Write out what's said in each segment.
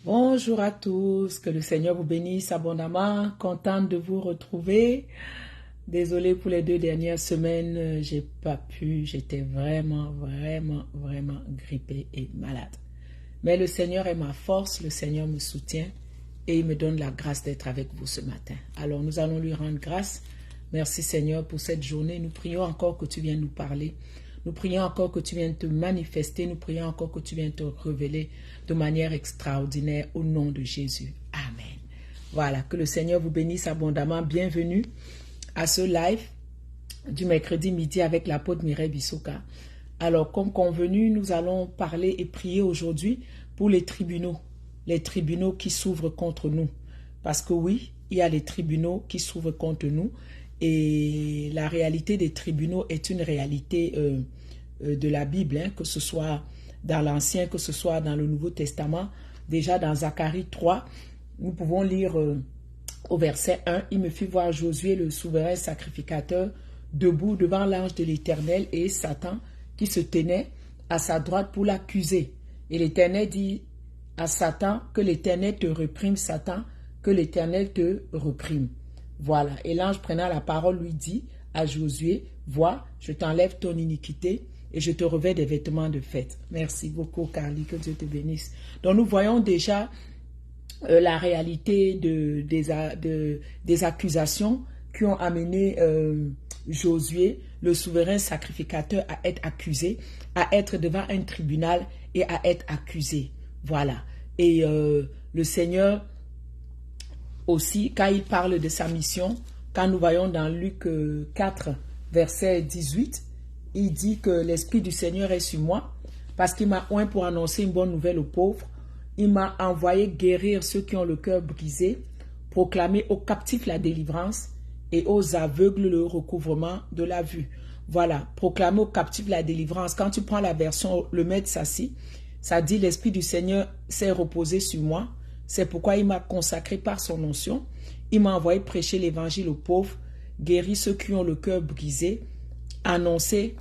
Bonjour à tous, que le Seigneur vous bénisse abondamment, contente de vous retrouver. Désolée pour les 2 dernières semaines, j'ai pas pu, j'étais vraiment grippée et malade. Mais le Seigneur est ma force, le Seigneur me soutient et il me donne la grâce d'être avec vous ce matin. Alors nous allons lui rendre grâce. Merci Seigneur pour cette journée. Nous prions encore que tu viennes nous parler. Nous prions encore que tu viennes te manifester. Nous prions encore que tu viennes te révéler de manière extraordinaire au nom de Jésus. Amen. Voilà, que le Seigneur vous bénisse abondamment. Bienvenue à ce live du mercredi midi avec l'apôtre Mireille Bissouka. Alors, comme convenu, nous allons parler et prier aujourd'hui pour les tribunaux qui s'ouvrent contre nous. Parce que oui, il y a les tribunaux qui s'ouvrent contre nous. Et la réalité des tribunaux est une réalité de la Bible, hein, que ce soit dans l'Ancien, que ce soit dans le Nouveau Testament. Déjà dans Zacharie 3, nous pouvons lire au verset 1, « Il me fit voir Josué, le souverain sacrificateur, debout devant l'ange de l'Éternel et Satan qui se tenait à sa droite pour l'accuser. Et l'Éternel dit à Satan, que l'Éternel te réprime, Satan, que l'Éternel te réprime. » Voilà, et l'ange prenant la parole lui dit à Josué, « Vois, je t'enlève ton iniquité et je te revêts des vêtements de fête. » Merci beaucoup, Carly, que Dieu te bénisse. Donc nous voyons déjà la réalité des accusations qui ont amené Josué, le souverain sacrificateur, à être accusé, à être devant un tribunal et à être accusé. Voilà, et le Seigneur aussi, quand il parle de sa mission, quand nous voyons dans Luc 4, verset 18, il dit que l'Esprit du Seigneur est sur moi, parce qu'il m'a oint pour annoncer une bonne nouvelle aux pauvres. Il m'a envoyé guérir ceux qui ont le cœur brisé, proclamer aux captifs la délivrance et aux aveugles le recouvrement de la vue. Voilà, proclamer aux captifs la délivrance. Quand tu prends la version Le Maître Sassi, ça dit « L'Esprit du Seigneur s'est reposé sur moi. C'est pourquoi il m'a consacré par son onction. Il m'a envoyé prêcher l'évangile aux pauvres, guérir ceux qui ont le cœur brisé, annoncer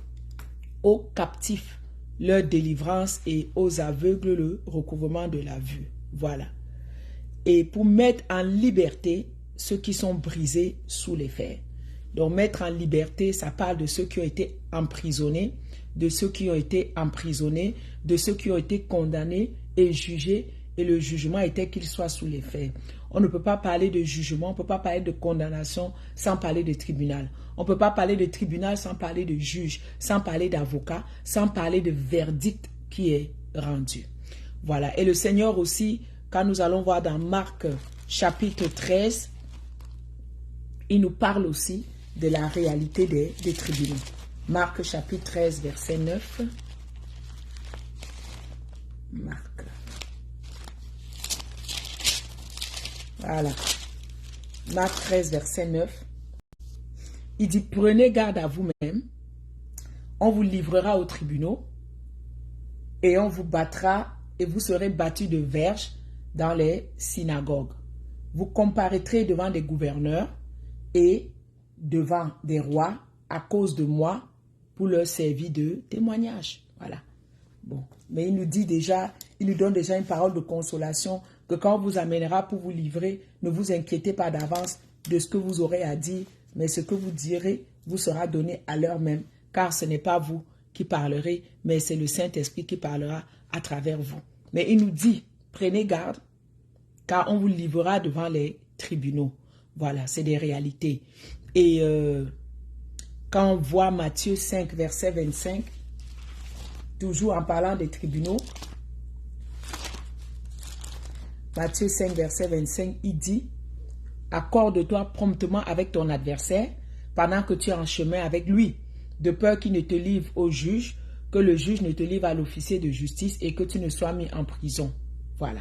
aux captifs leur délivrance et aux aveugles le recouvrement de la vue. » Voilà. Et pour mettre en liberté ceux qui sont brisés sous les fers. Donc mettre en liberté, ça parle de ceux qui ont été emprisonnés, de ceux qui ont été emprisonnés, de ceux qui ont été condamnés et jugés. Et le jugement était qu'il soit sous les fers. On ne peut pas parler de jugement, on ne peut pas parler de condamnation sans parler de tribunal. On ne peut pas parler de tribunal sans parler de juge, sans parler d'avocat, sans parler de verdict qui est rendu. Voilà. Et le Seigneur aussi, quand nous allons voir dans Marc chapitre 13, il nous parle aussi de la réalité des tribunaux. Marc chapitre 13, verset 9. Marc. Voilà. Marc 13, verset 9. Il dit, prenez garde à vous-même, on vous livrera aux tribunaux et on vous battra et vous serez battus de verges dans les synagogues. Vous comparaîtrez devant des gouverneurs et devant des rois à cause de moi pour leur servir de témoignage. Voilà. Bon, mais il nous dit déjà, il nous donne déjà une parole de consolation que quand on vous amènera pour vous livrer, ne vous inquiétez pas d'avance de ce que vous aurez à dire, mais ce que vous direz vous sera donné à l'heure même, car ce n'est pas vous qui parlerez, mais c'est le Saint-Esprit qui parlera à travers vous. Mais il nous dit, prenez garde, car on vous livrera devant les tribunaux. Voilà, c'est des réalités. Et quand on voit Matthieu 5, verset 25, toujours en parlant des tribunaux, Matthieu 5, verset 25, il dit, « Accorde-toi promptement avec ton adversaire pendant que tu es en chemin avec lui, de peur qu'il ne te livre au juge, que le juge ne te livre à l'officier de justice et que tu ne sois mis en prison. » Voilà.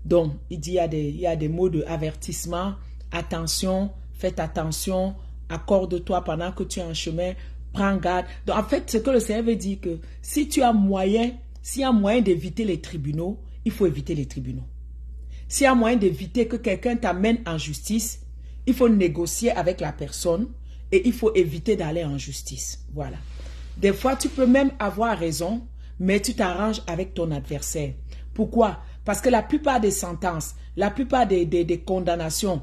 Donc, il dit, il y a des mots d'avertissement, attention, faites attention, accorde-toi pendant que tu es en chemin, prends garde. Donc, en fait, ce que le Seigneur veut dire que si tu as moyen, s'il y a moyen d'éviter les tribunaux, il faut éviter les tribunaux. S'il y a moyen d'éviter que quelqu'un t'amène en justice, il faut négocier avec la personne et il faut éviter d'aller en justice. Voilà. Des fois, tu peux même avoir raison, mais tu t'arranges avec ton adversaire. Pourquoi? Parce que la plupart des sentences, la plupart des condamnations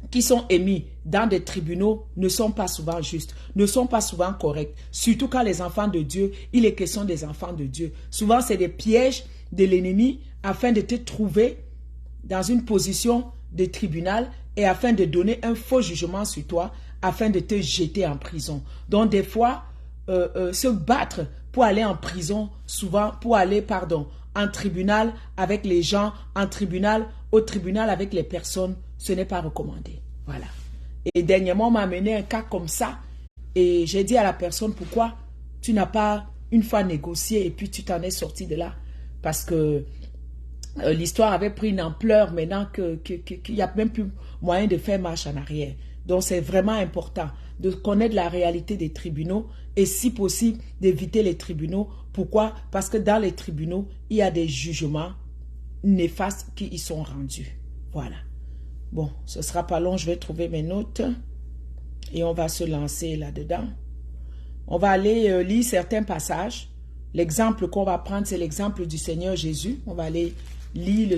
qui sont émises dans des tribunaux ne sont pas souvent justes, ne sont pas souvent correctes. Surtout quand les enfants de Dieu, il est question des enfants de Dieu. Souvent, c'est des pièges de l'ennemi afin de te trouver dans une position de tribunal et afin de donner un faux jugement sur toi, afin de te jeter en prison. Donc, des fois, se battre pour aller en prison, souvent pour aller, en tribunal avec les gens, au tribunal avec les personnes, ce n'est pas recommandé. Voilà. Et dernièrement, on m'a amené un cas comme ça et j'ai dit à la personne, pourquoi tu n'as pas une fois négocié et puis tu t'en es sorti de là? Parce que l'histoire avait pris une ampleur maintenant qu'il n'y a même plus moyen de faire marche en arrière. Donc, c'est vraiment important de connaître la réalité des tribunaux et si possible d'éviter les tribunaux. Pourquoi? Parce que dans les tribunaux, il y a des jugements néfastes qui y sont rendus. Voilà. Bon, ce ne sera pas long, je vais trouver mes notes et on va se lancer là-dedans. On va aller lire certains passages. L'exemple qu'on va prendre, c'est l'exemple du Seigneur Jésus. On va aller lire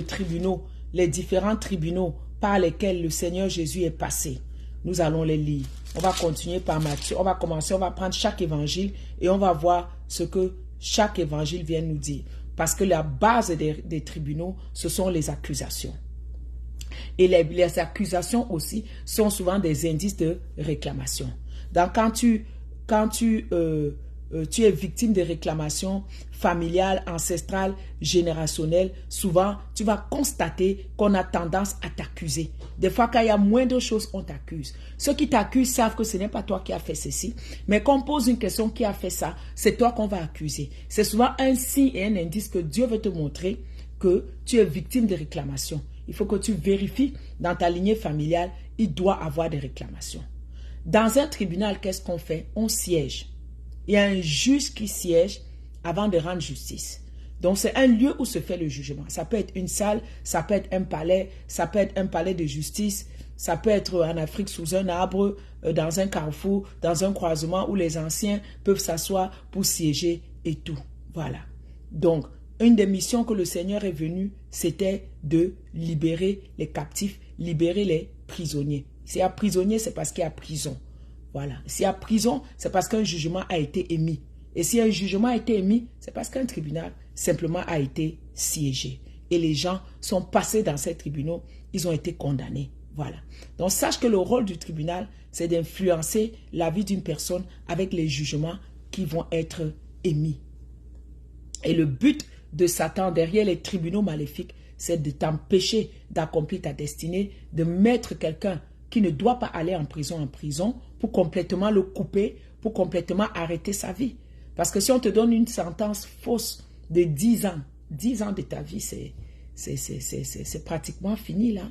les différents tribunaux par lesquels le Seigneur Jésus est passé. Nous allons les lire. On va continuer par Matthieu. On va commencer, on va prendre chaque évangile et on va voir ce que chaque évangile vient nous dire. Parce que la base des tribunaux, ce sont les accusations. Et les accusations aussi sont souvent des indices de réclamation. Donc quand tu es victime de réclamations familiales, ancestrales, générationnelles, souvent, tu vas constater qu'on a tendance à t'accuser. Des fois, quand il y a moins de choses, on t'accuse. Ceux qui t'accusent savent que ce n'est pas toi qui as fait ceci, mais quand on pose une question qui a fait ça, c'est toi qu'on va accuser. C'est souvent un signe et un indice que Dieu veut te montrer que tu es victime de réclamations. Il faut que tu vérifies dans ta lignée familiale, il doit avoir des réclamations. Dans un tribunal, qu'est-ce qu'on fait? On siège. Il y a un juge qui siège avant de rendre justice. Donc, c'est un lieu où se fait le jugement. Ça peut être une salle, ça peut être un palais, ça peut être un palais de justice, ça peut être en Afrique sous un arbre, dans un carrefour, dans un croisement où les anciens peuvent s'asseoir pour siéger et tout. Voilà. Donc, une des missions que le Seigneur est venu, c'était de libérer les captifs, libérer les prisonniers. S'il y a prisonnier, c'est parce qu'il y a prison. Voilà. S'il y a prison, c'est parce qu'un jugement a été émis. Et si un jugement a été émis, c'est parce qu'un tribunal simplement a été siégé. Et les gens sont passés dans ces tribunaux, ils ont été condamnés. Voilà. Donc, sache que le rôle du tribunal, c'est d'influencer la vie d'une personne avec les jugements qui vont être émis. Et le but de Satan derrière les tribunaux maléfiques, c'est de t'empêcher d'accomplir ta destinée, de mettre quelqu'un qui ne doit pas aller en prison pour complètement le couper, pour complètement arrêter sa vie. Parce que si on te donne une sentence fausse de 10 ans de ta vie, c'est pratiquement fini là.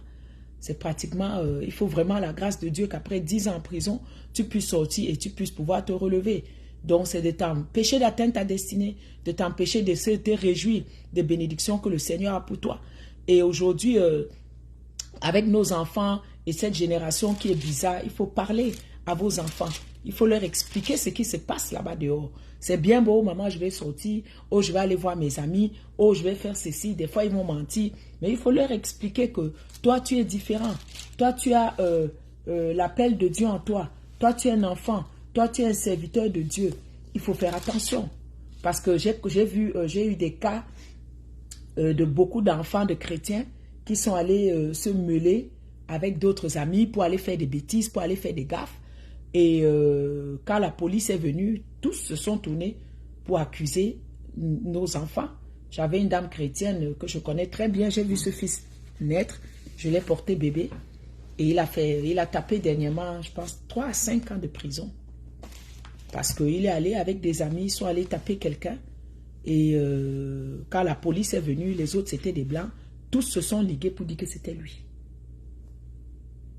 C'est pratiquement, il faut vraiment la grâce de Dieu qu'après 10 ans en prison, tu puisses sortir et tu puisses pouvoir te relever. Donc c'est de t'empêcher d'atteindre ta destinée, de t'empêcher de te réjouir des bénédictions que le Seigneur a pour toi. Et aujourd'hui, avec nos enfants et cette génération qui est bizarre, il faut parler à vos enfants. Il faut leur expliquer ce qui se passe là-bas dehors. C'est bien beau, maman, je vais sortir, oh, je vais aller voir mes amis, oh, je vais faire ceci. Des fois, ils vont mentir. Mais il faut leur expliquer que toi, tu es différent. Toi, tu as l'appel de Dieu en toi. Toi, tu es un enfant. Toi, tu es un serviteur de Dieu. Il faut faire attention. Parce que j'ai eu des cas de beaucoup d'enfants de chrétiens qui sont allés se mêler avec d'autres amis pour aller faire des bêtises, pour aller faire des gaffes. Et quand la police est venue, tous se sont tournés pour accuser nos enfants. J'avais une dame chrétienne que je connais très bien. J'ai vu ce fils naître. Je l'ai porté bébé. Et il a tapé dernièrement, je pense, 3 à 5 ans de prison. Parce qu'il est allé avec des amis, ils sont allés taper quelqu'un. Et quand la police est venue, les autres c'était des blancs. Tous se sont ligués pour dire que c'était lui.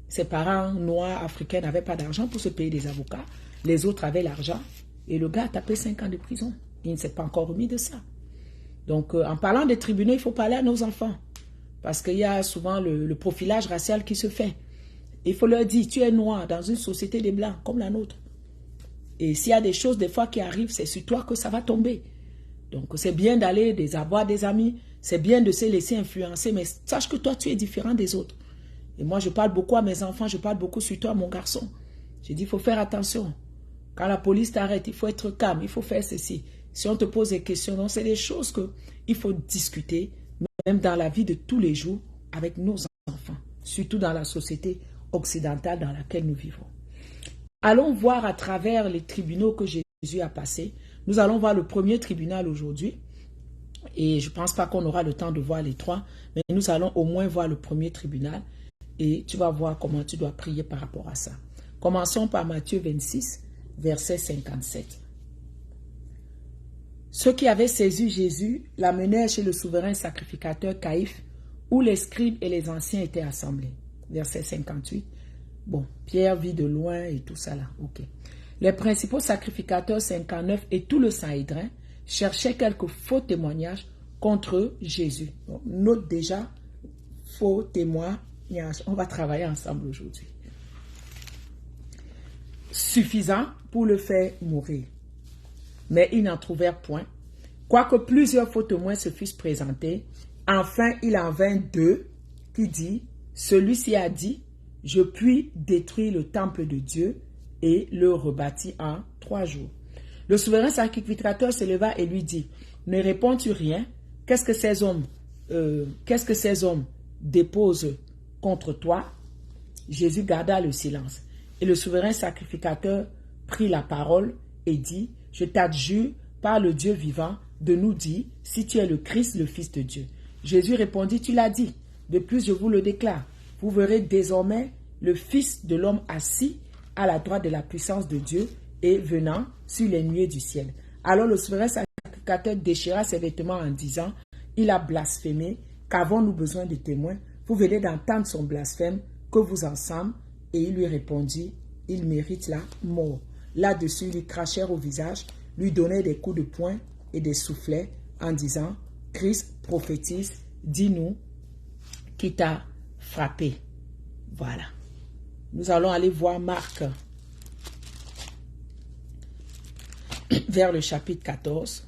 Ses parents noirs, africains n'avaient pas d'argent pour se payer des avocats. Les autres avaient l'argent. Et le gars a tapé 5 ans de prison. Il ne s'est pas encore remis de ça. Donc, en parlant des tribunaux, il faut parler à nos enfants. Parce qu'il y a souvent le profilage racial qui se fait. Il faut leur dire, tu es noir dans une société des blancs comme la nôtre. Et s'il y a des choses des fois qui arrivent, c'est sur toi que ça va tomber. Donc, c'est bien d'aller avoir des amis. C'est bien de se laisser influencer, mais sache que toi, tu es différent des autres. Et moi, je parle beaucoup à mes enfants, je parle beaucoup sur toi, mon garçon. Je dis, il faut faire attention. Quand la police t'arrête, il faut être calme, il faut faire ceci. Si on te pose des questions, c'est des choses qu'il faut discuter, même dans la vie de tous les jours, avec nos enfants, surtout dans la société occidentale dans laquelle nous vivons. Allons voir à travers les tribunaux que Jésus a passés. Nous allons voir le premier tribunal aujourd'hui. Et je ne pense pas qu'on aura le temps de voir les trois, mais nous allons au moins voir le premier tribunal. Et tu vas voir comment tu dois prier par rapport à ça. Commençons par Matthieu 26, verset 57. Ceux qui avaient saisi Jésus l'amenèrent chez le souverain sacrificateur Caïphe, où les scribes et les anciens étaient assemblés. Verset 58. Bon, Pierre vit de loin et tout ça là. Ok. Les principaux sacrificateurs 59 et tout le Sanhédrin cherchaient quelques faux témoignages contre Jésus. Donc, note déjà, faux témoignages. On va travailler ensemble aujourd'hui. Suffisant pour le faire mourir. Mais ils n'en trouvèrent point. Quoique plusieurs faux témoins se fussent présentés, enfin il en vint deux qui dit, celui-ci a dit, je puis détruire le temple de Dieu et le rebâtir en 3 jours. Le souverain sacrificateur se leva et lui dit, ne réponds-tu rien? Qu'est-ce que ces hommes déposent contre toi? Jésus garda le silence. Et le souverain sacrificateur prit la parole et dit, je t'adjure par le Dieu vivant de nous dire si tu es le Christ, le Fils de Dieu. Jésus répondit, tu l'as dit. De plus, je vous le déclare, vous verrez désormais le Fils de l'homme assis à la droite de la puissance de Dieu et venant sur les nuées du ciel. Alors le souverain sacrificateur déchira ses vêtements en disant, il a blasphémé, qu'avons-nous besoin de témoins? Vous venez d'entendre son blasphème, que vous ensemble? Et il lui répondit, il mérite la mort. Là-dessus, ils lui crachèrent au visage, lui donnaient des coups de poing et des soufflets en disant, Christ prophétise, dis-nous qui t'a frappé. Voilà. Nous allons aller voir Marc vers le chapitre 14.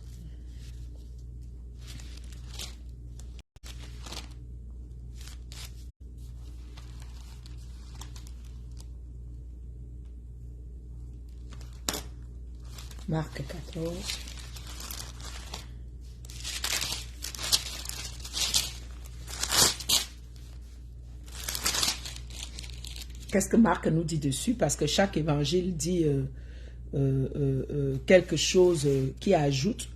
Marc 14. Qu'est-ce que Marc nous dit dessus? Parce que chaque évangile dit quelque chose qui ajoute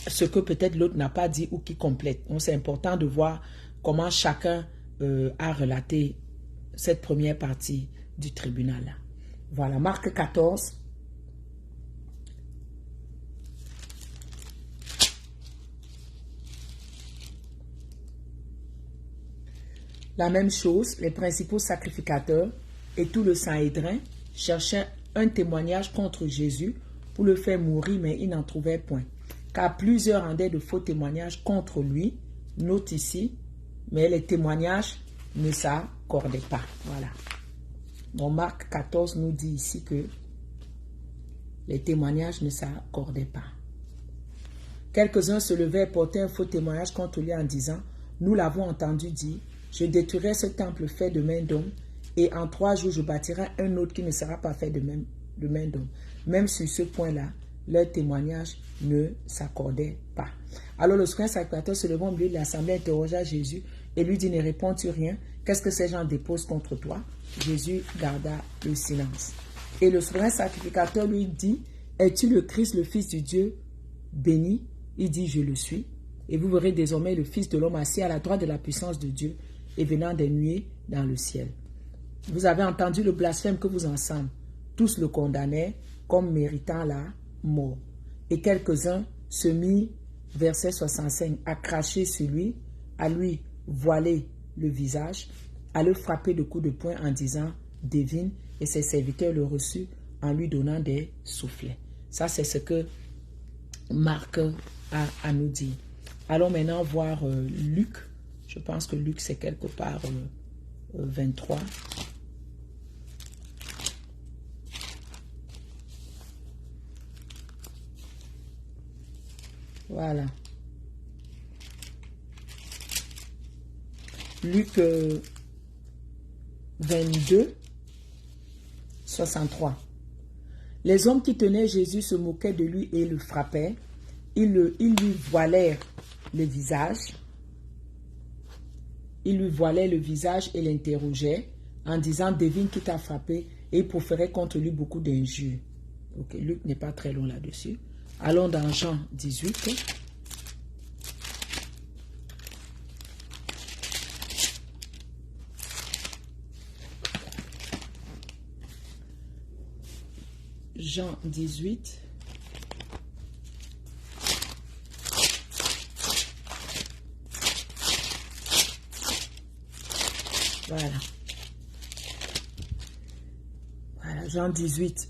ce que peut-être l'autre n'a pas dit ou qui complète. Donc c'est important de voir comment chacun a relaté cette première partie du tribunal. Voilà, Marc 14. La même chose, les principaux sacrificateurs et tout le Sanhédrin cherchaient un témoignage contre Jésus pour le faire mourir, mais ils n'en trouvaient point. Car plusieurs rendaient de faux témoignages contre lui, note ici, mais les témoignages ne s'accordaient pas. Voilà. Donc Marc 14 nous dit ici que les témoignages ne s'accordaient pas. Quelques-uns se levaient et portaient un faux témoignage contre lui en disant, nous l'avons entendu dire, je détruirai ce temple fait de main d'homme, et en 3 jours je bâtirai un autre qui ne sera pas fait de main d'homme. Même sur ce point-là, leur témoignage ne s'accordait pas. Alors le souverain sacrificateur se levant au milieu de l'assemblée interrogea Jésus et lui dit, ne réponds-tu rien? Qu'est-ce que ces gens déposent contre toi? Jésus garda le silence. Et le souverain sacrificateur lui dit, es-tu le Christ, le Fils du Dieu béni? Il dit, je le suis. Et vous verrez désormais le Fils de l'homme assis à la droite de la puissance de Dieu et venant des nuées dans le ciel. Vous avez entendu le blasphème que vous ensemble. Tous le condamnaient comme méritant la mort. Et quelques-uns se mirent, verset 65, à cracher sur lui, à lui voiler le visage, à le frapper de coups de poing en disant, devine, et ses serviteurs le reçurent en lui donnant des soufflets. Ça, c'est ce que Marc a à nous dire. Allons maintenant voir Luc. Je pense que Luc, c'est quelque part 23. Voilà. Luc 22, 63. Les hommes qui tenaient Jésus se moquaient de lui et le frappaient. Ils lui voilèrent le visage. Ils lui voilaient le visage et l'interrogeaient en disant, devine qui t'a frappé, et ils proféraient contre lui beaucoup d'injures. Ok, Luc n'est pas très long là-dessus. Allons dans Jean 18. Jean 18. Voilà. Voilà, Jean 18.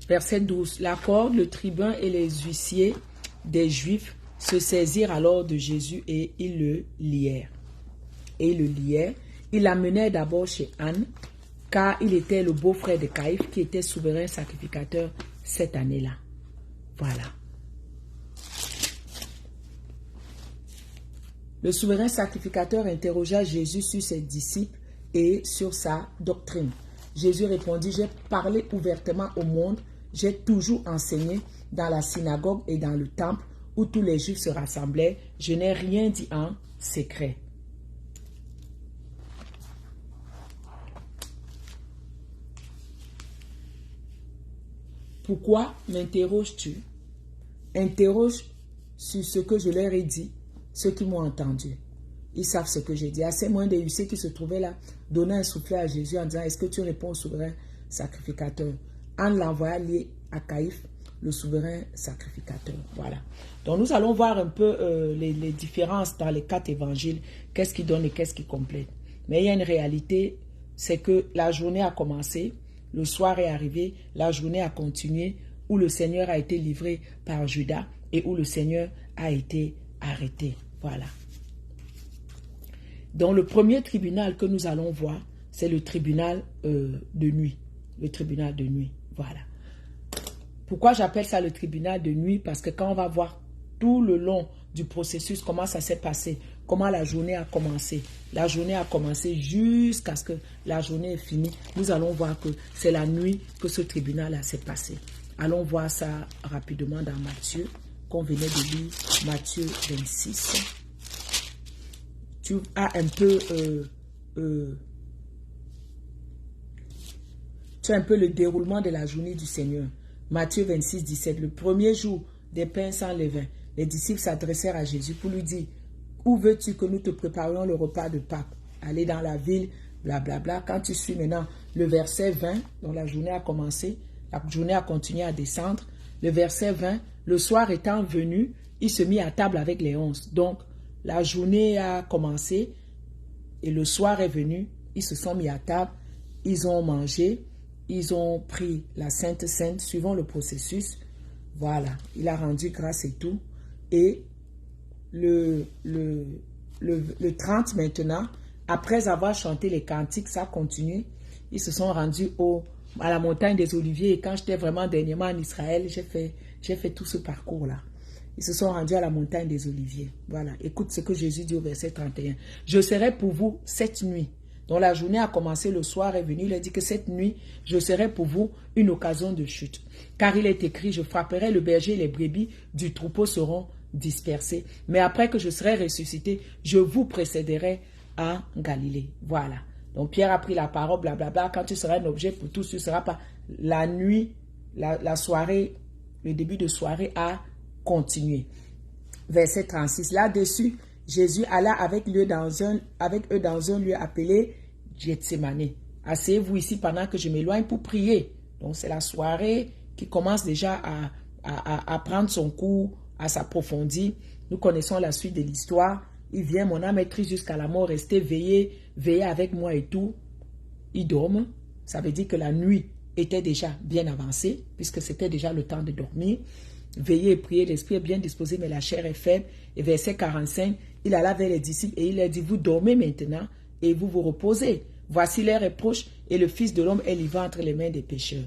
Verset 12. La corde, le tribun et les huissiers des Juifs se saisirent alors de Jésus et ils le lièrent. Ils l'amenèrent d'abord chez Anne, car il était le beau-frère de Caïphe qui était souverain sacrificateur cette année-là. Voilà. Le souverain sacrificateur interrogea Jésus sur ses disciples et sur sa doctrine. Jésus répondit, j'ai parlé ouvertement au monde, j'ai toujours enseigné dans la synagogue et dans le temple où tous les Juifs se rassemblaient, je n'ai rien dit en secret. Pourquoi m'interroges-tu? Interroge sur ce que je leur ai dit, ceux qui m'ont entendu. Ils savent ce que j'ai dit. À ces moins des huissiers qui se trouvaient là, donnaient un soufflet à Jésus en disant, est-ce que tu réponds au souverain sacrificateur? Anne l'envoya lié à Caïphe, le souverain sacrificateur. Voilà. Donc nous allons voir un peu les différences dans les 4 évangiles, qu'est-ce qui donne et qu'est-ce qui complète. Mais il y a une réalité, c'est que la journée a commencé, le soir est arrivé, la journée a continué, où le Seigneur a été livré par Judas et où le Seigneur a été arrêté. Voilà. Donc le premier tribunal que nous allons voir, c'est le tribunal de nuit. Le tribunal de nuit, voilà. Pourquoi j'appelle ça le tribunal de nuit? Parce que quand on va voir tout le long du processus, comment ça s'est passé, comment la journée a commencé. La journée a commencé jusqu'à ce que la journée est finie. Nous allons voir que c'est la nuit que ce tribunal s'est passé. Allons voir ça rapidement dans Matthieu, qu'on venait de lire, Matthieu 26. Tu as un peu... tu as un peu le déroulement de la journée du Seigneur. Matthieu 26, 17. Le premier jour des pains sans levain, les disciples s'adressèrent à Jésus pour lui dire, où veux-tu que nous te préparions le repas de Pâques? Aller dans la ville, blablabla. Quand tu suis maintenant le verset 20, dont la journée a commencé, la journée a continué à descendre. Le verset 20, le soir étant venu, il se mit à table avec les 11. Donc, la journée a commencé et le soir est venu, ils se sont mis à table, ils ont mangé, ils ont pris la Sainte Seine, suivant le processus. Voilà, il a rendu grâce et tout. Et le 30 maintenant, après avoir chanté les cantiques, ça a continué. Ils se sont rendus à la montagne des Oliviers. Et quand j'étais vraiment dernièrement en Israël, j'ai fait tout ce parcours-là. Ils se sont rendus à la montagne des Oliviers. Voilà, écoute ce que Jésus dit au verset 31. Je serai pour vous cette nuit. Donc la journée a commencé, le soir est venu. Il a dit que cette nuit, je serai pour vous une occasion de chute. Car il est écrit, je frapperai le berger et les brebis du troupeau seront dispersés. Mais après que je serai ressuscité, je vous précéderai en Galilée. Voilà. Donc Pierre a pris la parole, blablabla. Quand tu seras un objet pour tous, tu ne seras pas. La nuit, la soirée, le début de soirée a continué. Verset 36. Là-dessus, Jésus alla avec eux dans un lieu appelé Gethsémani. Asseyez-vous ici pendant que je m'éloigne pour prier. Donc c'est la soirée qui commence déjà à prendre son cours, à s'approfondir. Nous connaissons la suite de l'histoire. Il vient, mon âme est triste jusqu'à la mort, restez veillez avec moi et tout. Il dorment. Ça veut dire que la nuit était déjà bien avancée, puisque c'était déjà le temps de dormir. Veillez et priez, l'esprit est bien disposé, mais la chair est faible. Et verset 45, il alla vers les disciples et il leur dit, vous dormez maintenant et vous vous reposez. Voici l'heure est proche et le Fils de l'homme est livré entre les mains des pécheurs.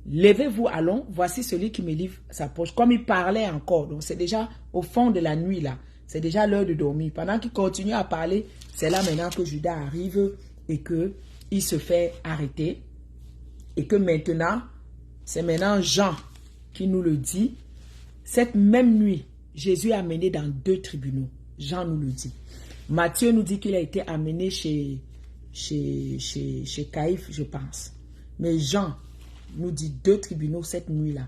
Levez-vous, allons, voici celui qui me livre sa poche. Comme il parlait encore, donc c'est déjà au fond de la nuit là. c'est déjà l'heure de dormir. Pendant qu'il continue à parler, c'est là maintenant que Judas arrive et qu'il se fait arrêter. Et que maintenant, c'est maintenant Jean qui nous le dit. Cette même nuit, Jésus est amené dans 2 tribunaux. Jean nous le dit. Matthieu nous dit qu'il a été amené chez Caïphe, je pense. Mais Jean nous dit 2 tribunaux cette nuit-là.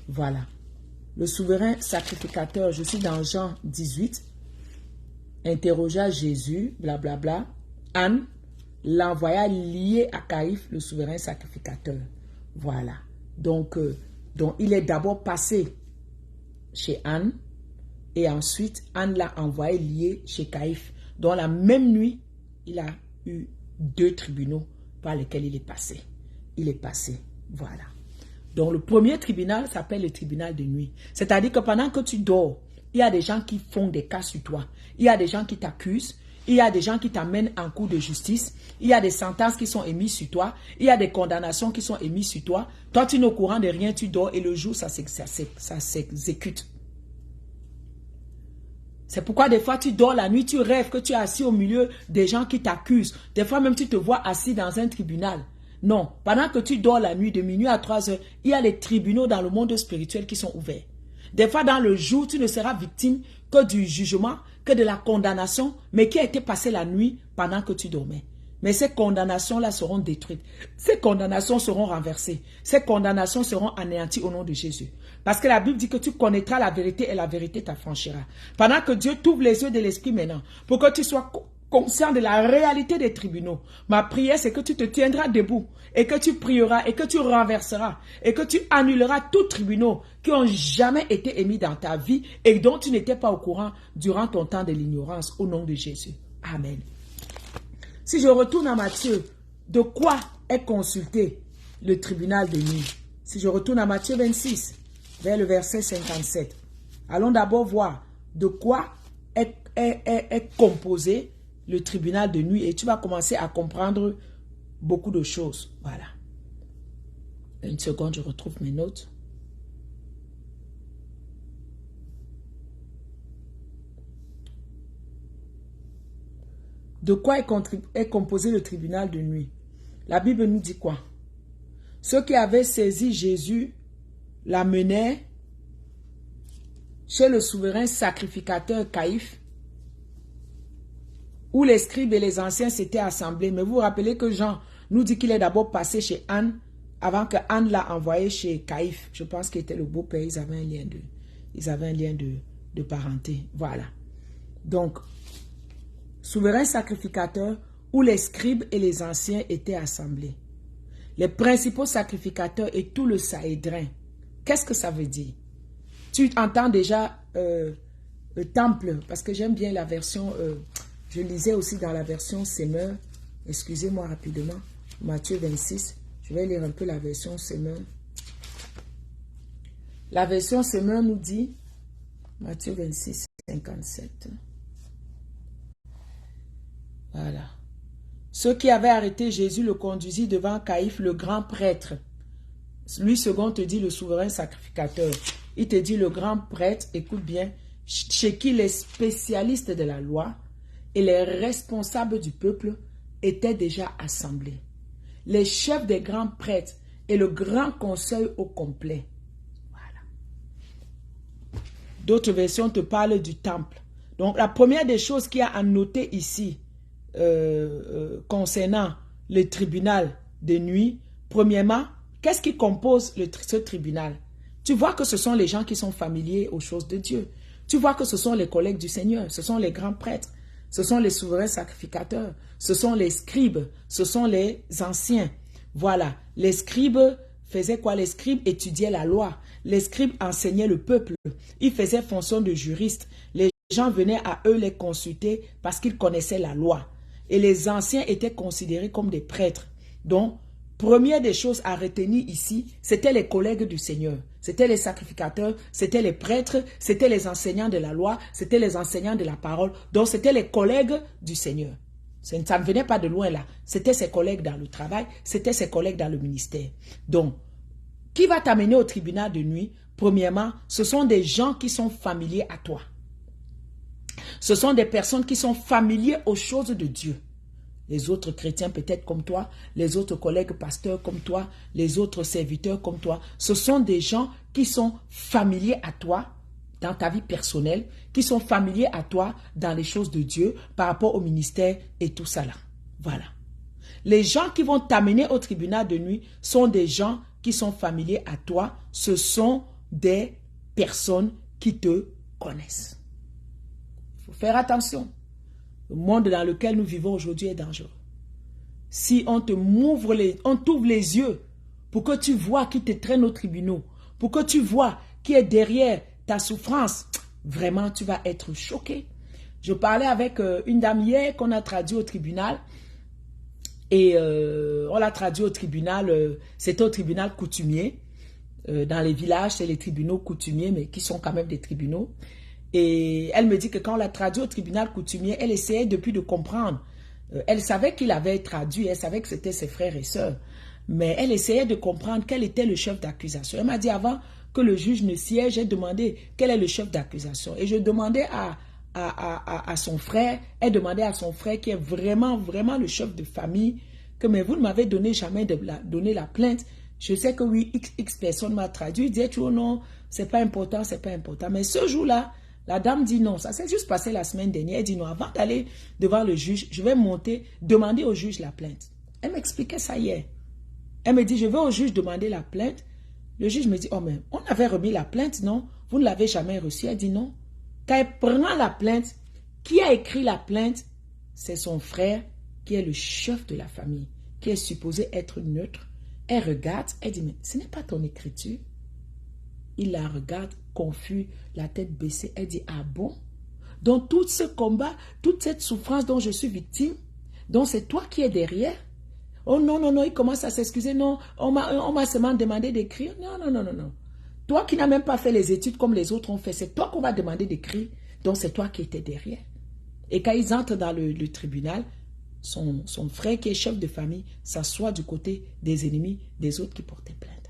Voilà. Le souverain sacrificateur, je suis dans Jean 18, interrogea Jésus, blablabla. Anne l'envoya lié à Caïphe, le souverain sacrificateur. Voilà. Donc il est d'abord passé chez Anne et ensuite Anne l'a envoyé lié chez Caïphe. Dans la même nuit, il a eu 2 tribunaux par lesquels il est passé. Il est passé. Voilà. Donc le premier tribunal s'appelle le tribunal de nuit. C'est-à-dire que pendant que tu dors, il y a des gens qui font des cas sur toi. Il y a des gens qui t'accusent. Il y a des gens qui t'amènent en cours de justice. Il y a des sentences qui sont émises sur toi. Il y a des condamnations qui sont émises sur toi. Toi, tu n'es au courant de rien, tu dors et le jour, ça s'exécute. C'est pourquoi des fois, tu dors la nuit, tu rêves que tu es assis au milieu des gens qui t'accusent. Des fois, même, tu te vois assis dans un tribunal. Non, pendant que tu dors la nuit, de minuit à 3 heures, il y a les tribunaux dans le monde spirituel qui sont ouverts. Des fois, dans le jour, tu ne seras victime que du jugement, que de la condamnation, mais qui a été passée la nuit pendant que tu dormais. Mais ces condamnations-là seront détruites. Ces condamnations seront renversées. Ces condamnations seront anéanties au nom de Jésus. Parce que la Bible dit que tu connaîtras la vérité et la vérité t'affranchira. Pendant que Dieu t'ouvre les yeux de l'esprit maintenant, pour que tu sois conscient de la réalité des tribunaux. Ma prière, c'est que tu te tiendras debout et que tu prieras et que tu renverseras et que tu annuleras tous tribunaux qui n'ont jamais été émis dans ta vie et dont tu n'étais pas au courant durant ton temps de l'ignorance au nom de Jésus. Amen. Si je retourne à Matthieu, de quoi est consulté le tribunal de nuit? Si je retourne à Matthieu 26, vers le verset 57, allons d'abord voir de quoi est composé le tribunal de nuit et tu vas commencer à comprendre beaucoup de choses. Voilà. Une seconde, je retrouve mes notes. De quoi est composé le tribunal de nuit? La Bible nous dit quoi? Ceux qui avaient saisi Jésus l'amenaient chez le souverain sacrificateur Caïphe, où les scribes et les anciens s'étaient assemblés. Mais vous vous rappelez que Jean nous dit qu'il est d'abord passé chez Anne, avant que Anne l'a envoyé chez Caïphe. Je pense qu'il était le beau-père, ils avaient un lien de parenté. Voilà. Donc, souverain sacrificateur, où les scribes et les anciens étaient assemblés. Les principaux sacrificateurs et tout le Sahédrin. Qu'est-ce que ça veut dire? Tu entends déjà le temple, parce que j'aime bien la version... je lisais aussi dans la version Semeur. Excusez-moi rapidement. Matthieu 26. Je vais lire un peu la version Semeur. La version Semeur nous dit, Matthieu 26, 57. Voilà. Ceux qui avaient arrêté Jésus le conduisit devant Caïphe, le grand prêtre. Lui, second, te dit le souverain sacrificateur. Il te dit le grand prêtre, écoute bien, chez qui les spécialistes de la loi et les responsables du peuple étaient déjà assemblés. Les chefs des grands prêtres et le grand conseil au complet. Voilà. D'autres versions te parlent du temple. Donc, la première des choses qu'il y a à noter ici, concernant le tribunal de nuit, premièrement, qu'est-ce qui compose ce tribunal? Tu vois que ce sont les gens qui sont familiers aux choses de Dieu. Tu vois que ce sont les collègues du Seigneur, ce sont les grands prêtres, ce sont les souverains sacrificateurs, ce sont les scribes, ce sont les anciens. Voilà, les scribes faisaient quoi? Les scribes étudiaient la loi, les scribes enseignaient le peuple, ils faisaient fonction de juristes, les gens venaient à eux les consulter parce qu'ils connaissaient la loi. Et les anciens étaient considérés comme des prêtres. Donc, première des choses à retenir ici, c'était les collègues du Seigneur. C'était les sacrificateurs, c'était les prêtres, c'était les enseignants de la loi, c'était les enseignants de la parole. Donc, c'était les collègues du Seigneur. Ça ne venait pas de loin là. C'était ses collègues dans le travail, c'était ses collègues dans le ministère. Donc, qui va t'amener au tribunal de nuit? Premièrement, ce sont des gens qui sont familiers à toi. Ce sont des personnes qui sont familiers aux choses de Dieu. Les autres chrétiens peut-être comme toi, les autres collègues pasteurs comme toi, les autres serviteurs comme toi. Ce sont des gens qui sont familiers à toi dans ta vie personnelle, qui sont familiers à toi dans les choses de Dieu par rapport au ministère et tout ça là. Voilà. Les gens qui vont t'amener au tribunal de nuit sont des gens qui sont familiers à toi. Ce sont des personnes qui te connaissent. Il faut faire attention. Le monde dans lequel nous vivons aujourd'hui est dangereux. Si on t'ouvre les yeux pour que tu vois qui te traîne aux tribunaux, pour que tu vois qui est derrière ta souffrance, vraiment tu vas être choqué. Je parlais avec une dame hier qu'on a traduit au tribunal et on l'a traduit au tribunal, c'était au tribunal coutumier. Dans les villages, c'est les tribunaux coutumiers, mais qui sont quand même des tribunaux. Et elle me dit que quand on l'a traduit au tribunal coutumier, elle essayait depuis de comprendre. Elle savait qu'il avait traduit, elle savait que c'était ses frères et sœurs. Mais elle essayait de comprendre quel était le chef d'accusation. Elle m'a dit avant que le juge ne siège, j'ai demandé quel est le chef d'accusation. Et je demandais à son frère, elle demandait à son frère qui est vraiment le chef de famille, que mais vous ne m'avez jamais donné la plainte. Je sais que oui, X personne m'a traduit, il disait oh non, c'est pas important, c'est pas important. Mais ce jour-là, la dame dit non, ça s'est juste passé la semaine dernière. Elle dit non, avant d'aller devant le juge, je vais monter, demander au juge la plainte. Elle m'expliquait ça hier. Elle me dit, je vais au juge demander la plainte. Le juge me dit, oh mais on avait remis la plainte, non? Vous ne l'avez jamais reçue. Elle dit non. Quand elle prend la plainte, qui a écrit la plainte? C'est son frère qui est le chef de la famille, qui est supposé être neutre. Elle regarde, elle dit, mais ce n'est pas ton écriture. Il la regarde, confus, la tête baissée. Elle dit, ah bon? Donc tout ce combat, toute cette souffrance dont je suis victime, donc c'est toi qui es derrière? Oh non, non, non, il commence à s'excuser. Non, on m'a seulement demandé d'écrire. Non, non, non, non, non. Toi qui n'as même pas fait les études comme les autres ont fait, c'est toi qu'on va demander d'écrire. Donc c'est toi qui étais derrière. Et quand ils entrent dans le tribunal, son frère qui est chef de famille s'assoit du côté des ennemis des autres qui portaient plainte.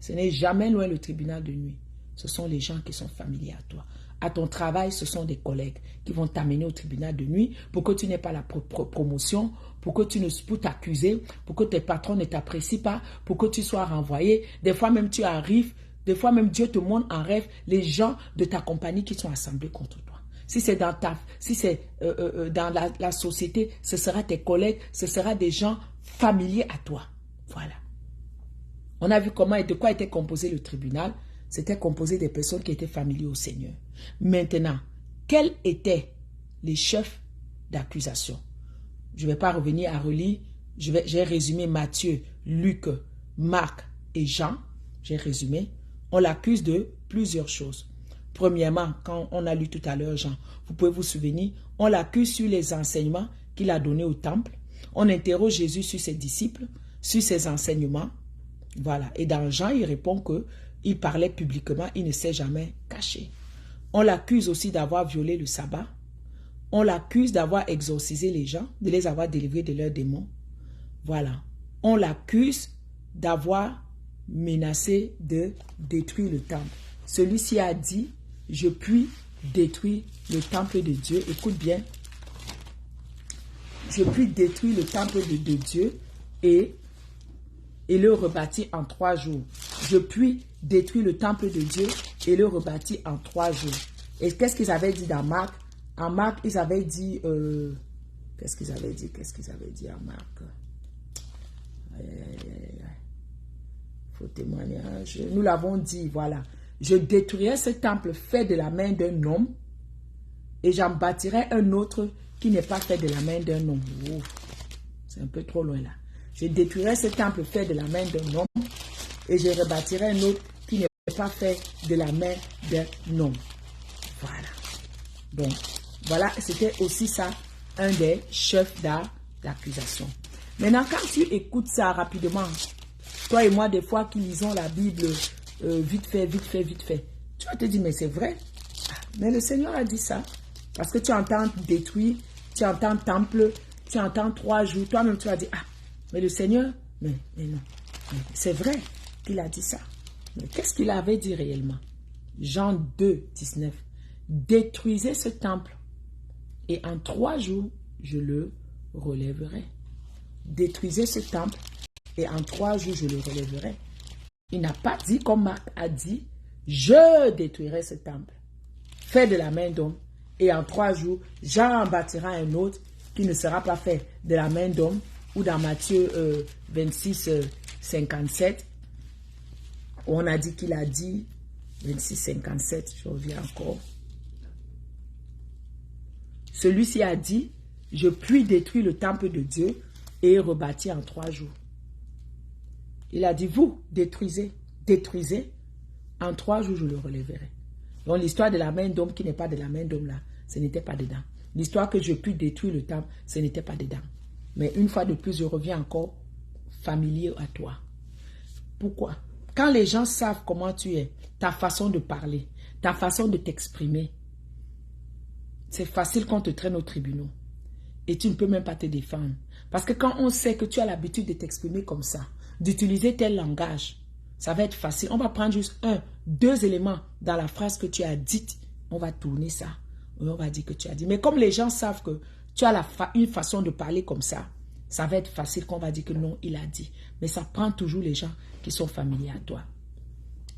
Ce n'est jamais loin le tribunal de nuit. Ce sont les gens qui sont familiers à toi. À ton travail, ce sont des collègues qui vont t'amener au tribunal de nuit pour que tu n'aies pas la promotion, pour que tu ne puisses t'accuser, pour que tes patrons ne t'apprécient pas, pour que tu sois renvoyé. Des fois même tu arrives, des fois même Dieu te montre en rêve les gens de ta compagnie qui sont assemblés contre toi. Si c'est dans dans la société, ce sera tes collègues, ce sera des gens familiers à toi. Voilà. On a vu comment et de quoi était composé le tribunal. C'était composé des personnes qui étaient familières au Seigneur. Maintenant, quels étaient les chefs d'accusation? Je ne vais pas revenir à relire. J'ai résumé Matthieu, Luc, Marc et Jean. J'ai résumé. On l'accuse de plusieurs choses. Premièrement, quand on a lu tout à l'heure Jean, vous pouvez vous souvenir, on l'accuse sur les enseignements qu'il a donnés au temple. On interroge Jésus sur ses disciples, sur ses enseignements. Voilà. Et dans Jean, il répond qu'il parlait publiquement, il ne s'est jamais caché. On l'accuse aussi d'avoir violé le sabbat. On l'accuse d'avoir exorcisé les gens, de les avoir délivrés de leurs démons. Voilà. On l'accuse d'avoir menacé de détruire le temple. Celui-ci a dit, je puis détruire le temple de Dieu. Écoute bien. Je puis détruire le temple de Dieu et le rebâtir en 3 jours. Je puis détruire le temple de Dieu et le rebâtir en 3 jours. Et qu'est-ce qu'ils avaient dit dans Marc? En Marc, ils avaient dit... qu'est-ce qu'ils avaient dit en Marc? Faux témoignage. Nous l'avons dit, voilà. Je détruirai ce temple fait de la main d'un homme et j'en bâtirai un autre qui n'est pas fait de la main d'un homme. C'est un peu trop loin là. Je détruirai ce temple fait de la main d'un homme et je rebâtirai un autre qui n'est pas fait de la main d'un homme. Voilà. Donc, voilà, c'était aussi ça, un des chefs d'accusation. Maintenant, quand tu écoutes ça rapidement, toi et moi, des fois, qui lisons la Bible vite fait, tu vas te dire, mais c'est vrai. Mais le Seigneur a dit ça. Parce que tu entends détruire, tu entends temple, tu entends 3 jours. Toi-même, tu vas dire, ah, mais le Seigneur, mais non. C'est vrai qu'il a dit ça. Mais qu'est-ce qu'il avait dit réellement? Jean 2, 19. Détruisez ce temple et en 3 jours, je le relèverai. Détruisez ce temple et en 3 jours, je le relèverai. Il n'a pas dit, comme Marc a dit, je détruirai ce temple. Fait de la main d'homme. Et en 3 jours, Jean en bâtira un autre qui ne sera pas fait de la main d'homme. Ou dans Matthieu 26, 57, on a dit qu'il a dit, 26, 57, je reviens encore. Celui-ci a dit, je puis détruire le temple de Dieu et rebâtir en 3 jours. Il a dit, vous, détruisez, en 3 jours, je le relèverai. Donc, l'histoire de la main d'homme qui n'est pas de la main d'homme là, ce n'était pas dedans. L'histoire que je puis détruire le temple, ce n'était pas dedans. Mais une fois de plus, je reviens encore familier à toi. Pourquoi? Quand les gens savent comment tu es, ta façon de parler, ta façon de t'exprimer, c'est facile qu'on te traîne au tribunal. Et tu ne peux même pas te défendre. Parce que quand on sait que tu as l'habitude de t'exprimer comme ça, d'utiliser tel langage, ça va être facile. On va prendre juste 1, 2 éléments dans la phrase que tu as dite. On va tourner ça. Et on va dire que tu as dit. Mais comme les gens savent que tu as une façon de parler comme ça, ça va être facile qu'on va dire que non, il a dit. Mais ça prend toujours les gens qui sont familiers à toi.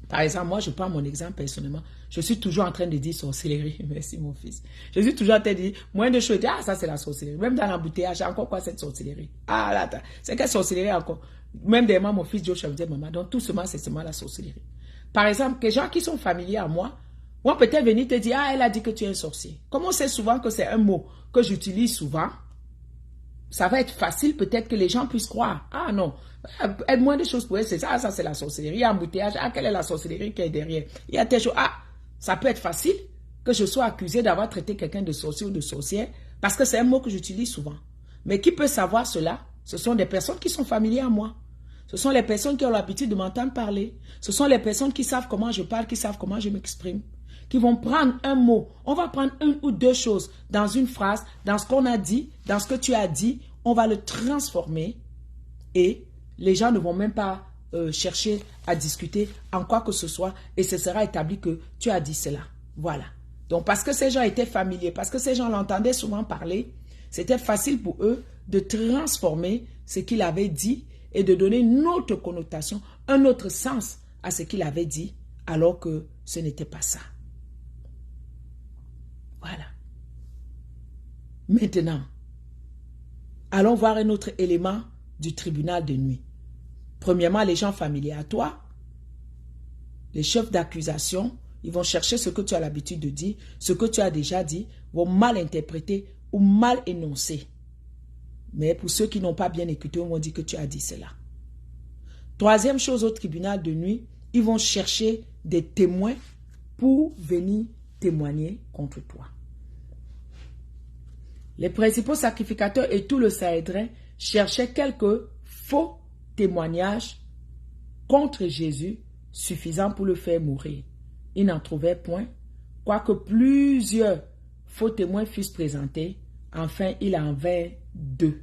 Par exemple, moi, je prends mon exemple personnellement. Je suis toujours en train de dire sorcellerie. Merci, mon fils. Je suis toujours en train de dire, moins de choses, ah, ça, c'est la sorcellerie. Même dans l'embouteillage, encore quoi, cette sorcellerie? Ah, là, c'est quelle sorcellerie encore? Même des moments, mon fils Joshua me dit, maman, donc tout seulement, c'est seulement la sorcellerie. Par exemple, les gens qui sont familiers à moi, vont peut-être venir te dire, ah, elle a dit que tu es un sorcier. Comme on sait souvent que c'est un mot que j'utilise souvent, ça va être facile peut-être que les gens puissent croire. Ah non, aide-moi des choses pour elle, c'est ça, ah, ça c'est la sorcellerie. Il y a embouteillage, ah, quelle est la sorcellerie qui est derrière? Il y a telle chose, ah, ça peut être facile que je sois accusé d'avoir traité quelqu'un de sorcier ou de sorcière, parce que c'est un mot que j'utilise souvent. Mais qui peut savoir cela? Ce sont des personnes qui sont familières à moi. Ce sont les personnes qui ont l'habitude de m'entendre parler. Ce sont les personnes qui savent comment je parle, qui savent comment je m'exprime. Qui vont prendre un mot. On va prendre 1 ou 2 choses dans une phrase, dans ce qu'on a dit, dans ce que tu as dit. On va le transformer et les gens ne vont même pas chercher à discuter en quoi que ce soit et ce sera établi que tu as dit cela. Voilà. Donc parce que ces gens étaient familiers, parce que ces gens l'entendaient souvent parler, c'était facile pour eux de transformer ce qu'il avait dit et de donner une autre connotation, un autre sens à ce qu'il avait dit alors que ce n'était pas ça. Voilà. Maintenant, allons voir un autre élément du tribunal de nuit. Premièrement, les gens familiers à toi, les chefs d'accusation, ils vont chercher ce que tu as l'habitude de dire, ce que tu as déjà dit, vont mal interpréter ou mal énoncer. Mais pour ceux qui n'ont pas bien écouté, on va dire que tu as dit cela. Troisième chose au tribunal de nuit, ils vont chercher des témoins pour venir témoigner contre toi. Les principaux sacrificateurs et tout le Sanhédrin cherchaient quelques faux témoignages contre Jésus suffisants pour le faire mourir. Ils n'en trouvaient point, quoique plusieurs faux témoins fussent présentés. Enfin, il en vint 2.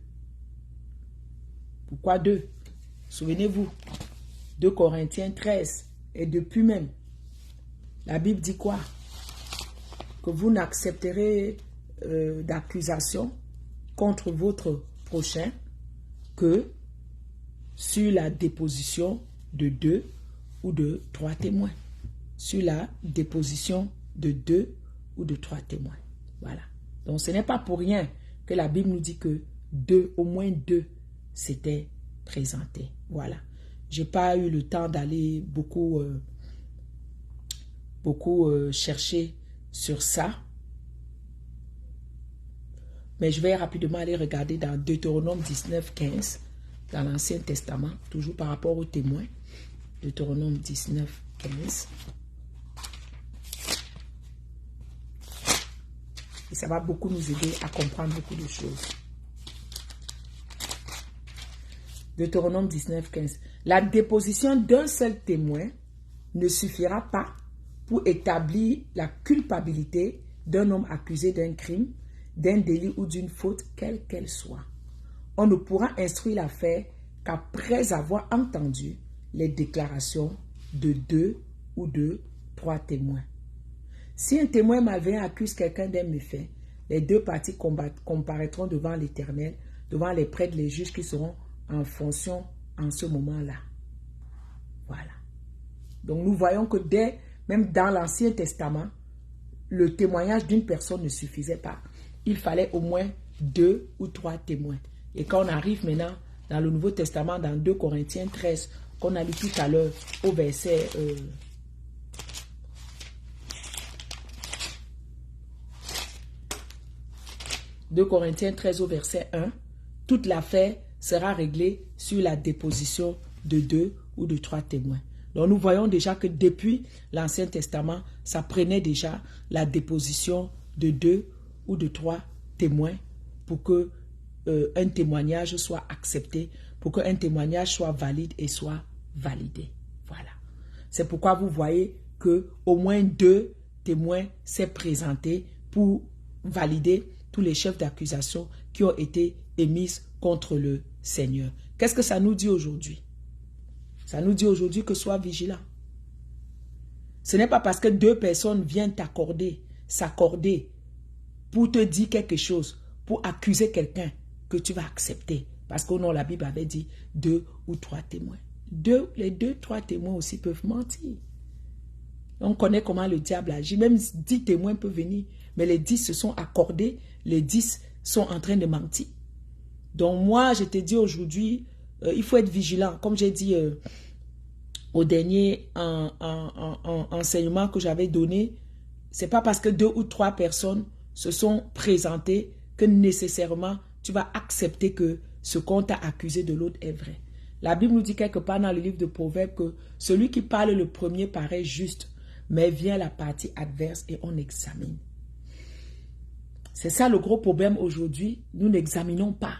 Pourquoi 2? Souvenez-vous, 2 Corinthiens 13. Et depuis même, la Bible dit quoi? Que vous n'accepterez d'accusation contre votre prochain que sur la déposition de 2 ou de 3 témoins. Sur la déposition de 2 ou de 3 témoins. Voilà. Donc ce n'est pas pour rien que la Bible nous dit que au moins 2 s'étaient présentés. Voilà. Je n'ai pas eu le temps d'aller beaucoup chercher sur ça. Mais je vais rapidement aller regarder dans Deutéronome 19, 15, dans l'Ancien Testament, toujours par rapport aux témoins. Deutéronome 19, 15. Et ça va beaucoup nous aider à comprendre beaucoup de choses. Deutéronome 19, 15. La déposition d'un seul témoin ne suffira pas pour établir la culpabilité d'un homme accusé d'un crime, d'un délit ou d'une faute, quelle qu'elle soit. On ne pourra instruire l'affaire qu'après avoir entendu les déclarations de 2 ou de 3 témoins. Si un témoin malveillant accuse quelqu'un d'un méfait, Les deux parties comparaîtront devant l'Éternel, devant les prêtres, les juges qui seront en fonction en ce moment-là. Voilà. Donc nous voyons que même dans l'Ancien Testament, le témoignage d'une personne ne suffisait pas. Il fallait au moins 2 ou 3 témoins. Et quand on arrive maintenant dans le Nouveau Testament, dans 2 Corinthiens 13, qu'on a lu tout à l'heure au verset 2 Corinthiens 13 au verset 1, toute l'affaire sera réglée sur la déposition de 2 ou de 3 témoins. Donc nous voyons déjà que depuis l'Ancien Testament, ça prenait déjà la déposition de 2 ou de 3 témoins pour que un témoignage soit accepté, pour qu'un témoignage soit valide et soit validé. Voilà. C'est pourquoi vous voyez que au moins 2 témoins s'est présenté pour valider tous les chefs d'accusation qui ont été émis contre le Seigneur. Qu'est-ce que ça nous dit aujourd'hui? Ça nous dit aujourd'hui que sois vigilant. Ce n'est pas parce que 2 personnes viennent s'accorder pour te dire quelque chose, pour accuser quelqu'un, que tu vas accepter. Parce que non, la Bible avait dit 2 ou 3 témoins. Les 2, 3 témoins aussi peuvent mentir. On connaît comment le diable agit. Même 10 témoins peuvent venir, mais les 10 se sont accordés, les 10 sont en train de mentir. Donc moi, je te dis aujourd'hui, il faut être vigilant. Comme j'ai dit au dernier enseignement que j'avais donné, c'est pas parce que 2 ou 3 personnes se sont présentées que nécessairement tu vas accepter que ce qu'on t'a accusé de l'autre est vrai. La Bible nous dit quelque part dans le livre de Proverbes que celui qui parle le premier paraît juste, mais vient la partie adverse et on examine. C'est ça le gros problème aujourd'hui, nous n'examinons pas.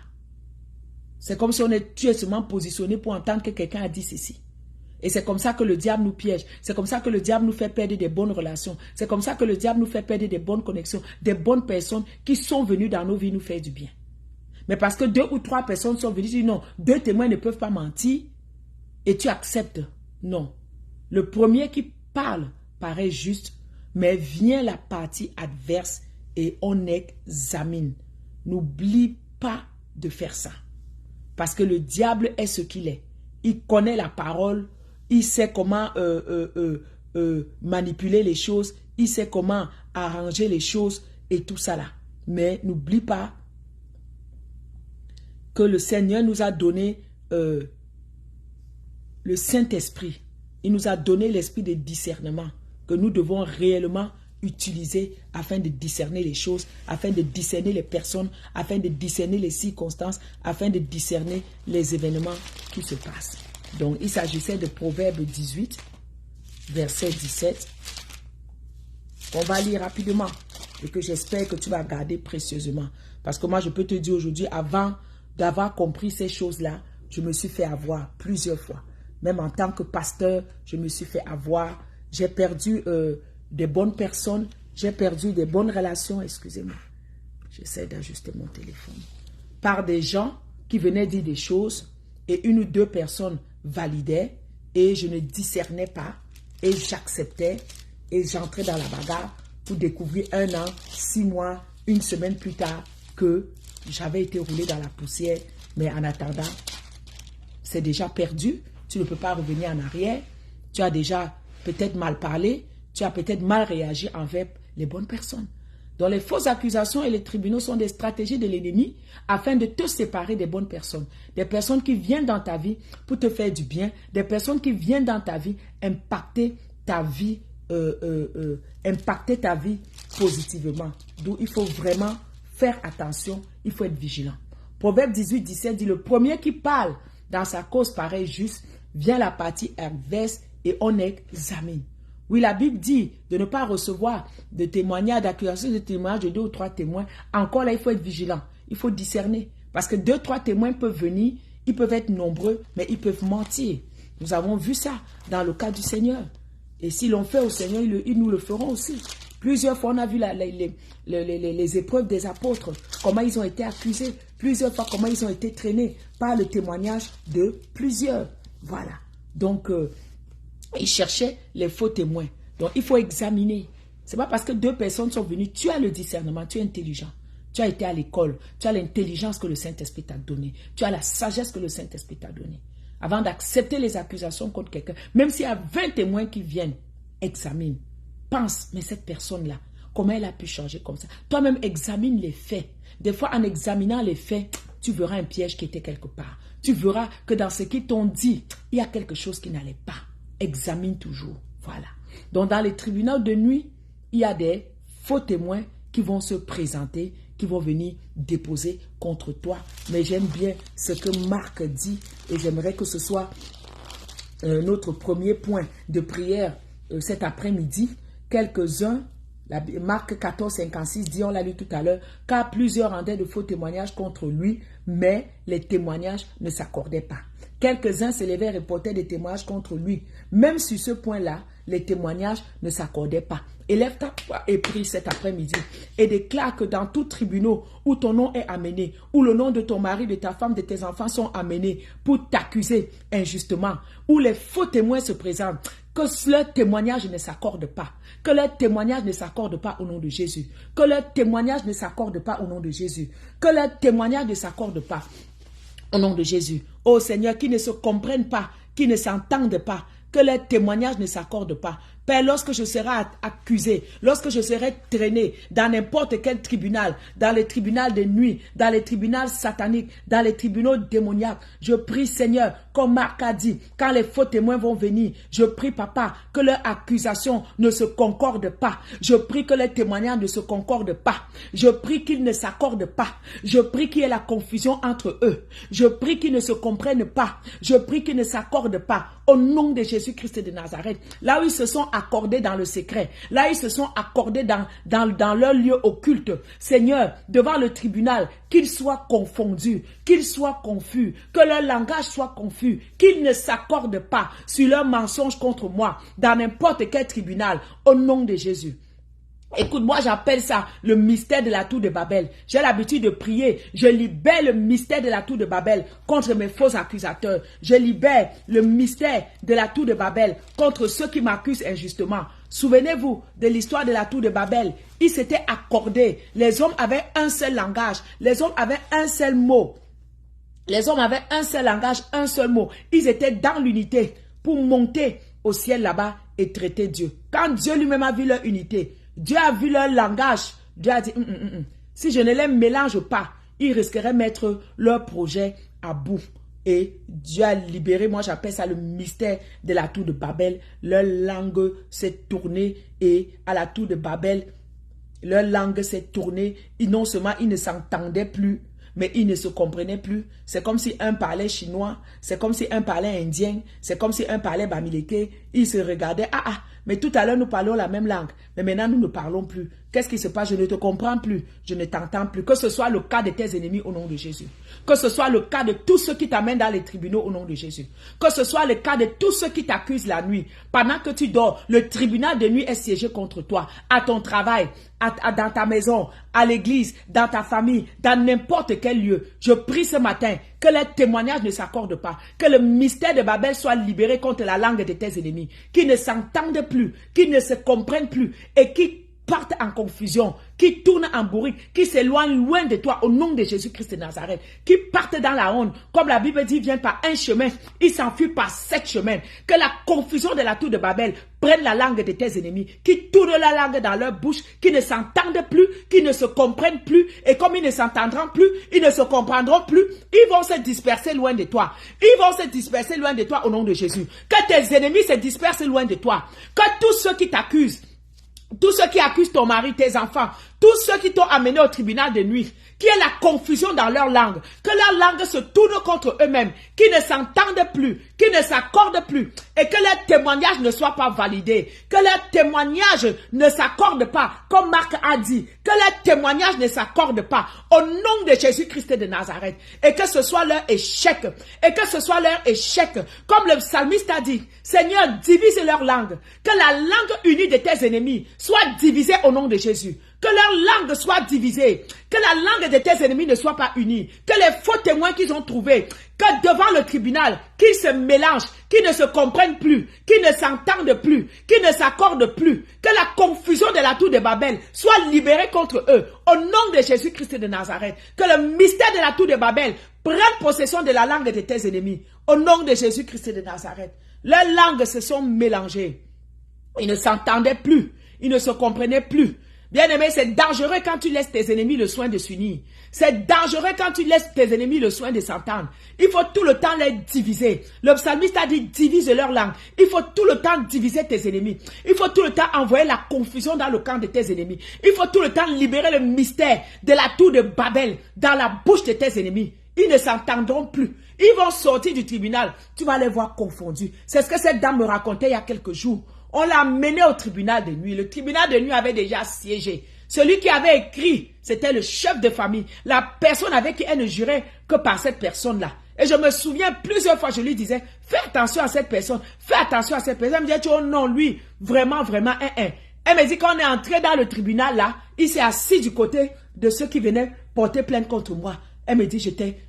C'est comme si tu es seulement positionné pour entendre que quelqu'un a dit ceci. Et c'est comme ça que le diable nous piège. C'est comme ça que le diable nous fait perdre des bonnes relations. C'est comme ça que le diable nous fait perdre des bonnes connexions, des bonnes personnes qui sont venues dans nos vies nous faire du bien. Mais parce que 2 ou 3 personnes sont venues dire non, 2 témoins ne peuvent pas mentir et tu acceptes. Non. Le premier qui parle paraît juste, mais vient la partie adverse et on examine. N'oublie pas de faire ça. Parce que le diable est ce qu'il est. Il connaît la parole, il sait comment manipuler les choses, il sait comment arranger les choses et tout ça là. Mais n'oublie pas que le Seigneur nous a donné le Saint-Esprit. Il nous a donné l'esprit de discernement que nous devons réellement utiliser afin de discerner les choses, afin de discerner les personnes, afin de discerner les circonstances, afin de discerner les événements qui se passent. Donc, il s'agissait de Proverbe 18, verset 17. On va lire rapidement et que j'espère que tu vas garder précieusement. Parce que moi, je peux te dire aujourd'hui, avant d'avoir compris ces choses-là, je me suis fait avoir plusieurs fois. Même en tant que pasteur, je me suis fait avoir. J'ai perdu des bonnes personnes, j'ai perdu des bonnes relations, excusez-moi. J'essaie d'ajuster mon téléphone. Par des gens qui venaient dire des choses et 1 ou 2 personnes validaient et je ne discernais pas et j'acceptais et j'entrais dans la bagarre pour découvrir 1 an, 6 mois, 1 semaine plus tard que j'avais été roulé dans la poussière. Mais en attendant, c'est déjà perdu. Tu ne peux pas revenir en arrière. Tu as déjà peut-être mal parlé. Tu as peut-être mal réagi envers les bonnes personnes. Donc les fausses accusations et les tribunaux sont des stratégies de l'ennemi afin de te séparer des bonnes personnes. Des personnes qui viennent dans ta vie pour te faire du bien. Des personnes qui viennent dans ta vie impacter ta vie, positivement. D'où il faut vraiment faire attention, il faut être vigilant. Proverbe 18, 17 dit, le premier qui parle dans sa cause paraît juste, vient la partie adverse et on examine. Oui, la Bible dit de ne pas recevoir de témoignages, d'accusations de témoignages de 2 ou 3 témoins. Encore là, il faut être vigilant. Il faut discerner. Parce que 2 ou 3 témoins peuvent venir, ils peuvent être nombreux, mais ils peuvent mentir. Nous avons vu ça dans le cas du Seigneur. Et si l'on fait au Seigneur, ils nous le feront aussi. Plusieurs fois, on a vu les épreuves des apôtres, comment ils ont été accusés. Plusieurs fois, comment ils ont été traînés par le témoignage de plusieurs. Voilà. Donc, ils cherchaient les faux témoins. Donc, il faut examiner. C'est pas parce que deux personnes sont venues, tu as le discernement, tu es intelligent. Tu as été à l'école, tu as l'intelligence que le Saint-Esprit t'a donnée. Tu as la sagesse que le Saint-Esprit t'a donnée. Avant d'accepter les accusations contre quelqu'un, même s'il y a 20 témoins qui viennent, examine. Pense, mais cette personne-là, comment elle a pu changer comme ça? Toi-même, examine les faits. Des fois, en examinant les faits, tu verras un piège qui était quelque part. Tu verras que dans ce qu'ils t'ont dit, il y a quelque chose qui n'allait pas. Examine toujours. Voilà. Donc, dans les tribunaux de nuit, il y a des faux témoins qui vont se présenter, qui vont venir déposer contre toi. Mais j'aime bien ce que Marc dit et j'aimerais que ce soit notre premier point de prière cet après-midi. Quelques-uns, Marc 14, 56 dit, on l'a lu tout à l'heure, car plusieurs rendaient de faux témoignages contre lui, mais les témoignages ne s'accordaient pas. Quelques-uns s'élevaient et reportaient des témoignages contre lui. Même sur ce point-là, les témoignages ne s'accordaient pas. Élève ta voix et prie cet après-midi et déclare que dans tout tribunal où ton nom est amené, où le nom de ton mari, de ta femme, de tes enfants sont amenés pour t'accuser injustement, où les faux témoins se présentent, que leur témoignage ne s'accorde pas, que leur témoignage ne s'accorde pas au nom de Jésus, que leur témoignage ne s'accorde pas au nom de Jésus, que leur témoignage ne s'accorde pas au nom de Jésus. Oh Seigneur, qui ne se comprennent pas, qui ne s'entendent pas, que leur témoignage ne s'accorde pas. Père, lorsque je serai accusé, lorsque je serai traîné dans n'importe quel tribunal, dans les tribunaux de nuit, dans les tribunaux sataniques, dans les tribunaux démoniaques, je prie Seigneur, comme Marc a dit, quand les faux témoins vont venir, je prie Papa, que leurs accusations ne se concordent pas. Je prie que les témoignages ne se concordent pas. Je prie qu'ils ne s'accordent pas. Je prie qu'il y ait la confusion entre eux. Je prie qu'ils ne se comprennent pas. Je prie qu'ils ne s'accordent pas. Au nom de Jésus-Christ de Nazareth, là où ils se sont accordés dans le secret, là où ils se sont accordés dans leur lieu occulte, Seigneur, devant le tribunal, qu'ils soient confondus, qu'ils soient confus, que leur langage soit confus, qu'ils ne s'accordent pas sur leurs mensonges contre moi, dans n'importe quel tribunal, au nom de Jésus. Écoute, moi j'appelle ça le mystère de la tour de Babel. J'ai l'habitude de prier. Je libère le mystère de la tour de Babel contre mes faux accusateurs. Je libère le mystère de la tour de Babel contre ceux qui m'accusent injustement. Souvenez-vous de l'histoire de la tour de Babel. Ils s'étaient accordés. Les hommes avaient un seul langage. Les hommes avaient un seul mot. Les hommes avaient un seul langage, un seul mot. Ils étaient dans l'unité pour monter au ciel là-bas et traiter Dieu. Quand Dieu lui-même a vu leur unité, Dieu a vu leur langage. Dieu a dit, si je ne les mélange pas, ils risqueraient de mettre leur projet à bout. Et Dieu a libéré, moi j'appelle ça le mystère de la tour de Babel. Leur langue s'est tournée et à la tour de Babel, leur langue s'est tournée. Et non seulement ils ne s'entendaient plus, mais ils ne se comprenaient plus. C'est comme si un parlait chinois, c'est comme si un parlait indien, c'est comme si un parlait bamileke. Ils se regardaient, mais tout à l'heure nous parlons la même langue, mais maintenant nous ne parlons plus. Qu'est-ce qui se passe? Je ne te comprends plus, je ne t'entends plus. Que ce soit le cas de tes ennemis au nom de Jésus. Que ce soit le cas de tous ceux qui t'amènent dans les tribunaux au nom de Jésus. Que ce soit le cas de tous ceux qui t'accusent la nuit. Pendant que tu dors, le tribunal de nuit est siégé contre toi. À ton travail, dans ta maison, à l'église, dans ta famille, dans n'importe quel lieu. Je prie ce matin que les témoignages ne s'accordent pas. Que le mystère de Babel soit libéré contre la langue de tes ennemis. Qui ne s'entendent plus, qui ne se comprennent plus et qui partent en confusion, qui tournent en bourrique, qui s'éloignent loin de toi au nom de Jésus-Christ de Nazareth, qui partent dans la honte, comme la Bible dit, viennent par un chemin, ils s'enfuient par 7 chemins. Que la confusion de la tour de Babel prenne la langue de tes ennemis, qui tournent la langue dans leur bouche, qui ne s'entendent plus, qui ne se comprennent plus, et comme ils ne s'entendront plus, ils ne se comprendront plus, ils vont se disperser loin de toi. Ils vont se disperser loin de toi au nom de Jésus. Que tes ennemis se dispersent loin de toi. Que tous ceux qui t'accusent, tous ceux qui accusent ton mari, tes enfants, tous ceux qui t'ont amené au tribunal de nuit, qu'il y ait la confusion dans leur langue, que leur langue se tourne contre eux-mêmes, qu'ils ne s'entendent plus, qu'ils ne s'accordent plus, et que leur témoignage ne soit pas validé, que leur témoignage ne s'accorde pas, comme Marc a dit, que leur témoignage ne s'accorde pas, au nom de Jésus-Christ de Nazareth, et que ce soit leur échec, comme le psalmiste a dit, Seigneur, divise leur langue, que la langue unie de tes ennemis soit divisée au nom de Jésus. que leur langue soit divisée, que la langue de tes ennemis ne soit pas unie, que les faux témoins qu'ils ont trouvés, que devant le tribunal, qu'ils se mélangent, qu'ils ne se comprennent plus, qu'ils ne s'entendent plus, qu'ils ne s'accordent plus, que la confusion de la tour de Babel soit libérée contre eux, au nom de Jésus-Christ de Nazareth, que le mystère de la tour de Babel prenne possession de la langue de tes ennemis, au nom de Jésus-Christ de Nazareth. Leurs langues se sont mélangées, ils ne s'entendaient plus, ils ne se comprenaient plus. Bien-aimé, c'est dangereux quand tu laisses tes ennemis le soin de s'unir. C'est dangereux quand tu laisses tes ennemis le soin de s'entendre. Il faut tout le temps les diviser. Le psalmiste a dit divise leur langue. Il faut tout le temps diviser tes ennemis. Il faut tout le temps envoyer la confusion dans le camp de tes ennemis. Il faut tout le temps libérer le mystère de la tour de Babel dans la bouche de tes ennemis. Ils ne s'entendront plus. Ils vont sortir du tribunal. Tu vas les voir confondus. C'est ce que cette dame me racontait il y a quelques jours. On l'a mené au tribunal de nuit. Le tribunal de nuit avait déjà siégé. Celui qui avait écrit, c'était le chef de famille. La personne avec qui elle ne jurait que par cette personne-là. Et je me souviens plusieurs fois, je lui disais, fais attention à cette personne. Fais attention à cette personne. Elle me disait, oh non, lui, vraiment, vraiment, Elle me dit, quand on est entré dans le tribunal là, il s'est assis du côté de ceux qui venaient porter plainte contre moi. Elle me dit, j'étais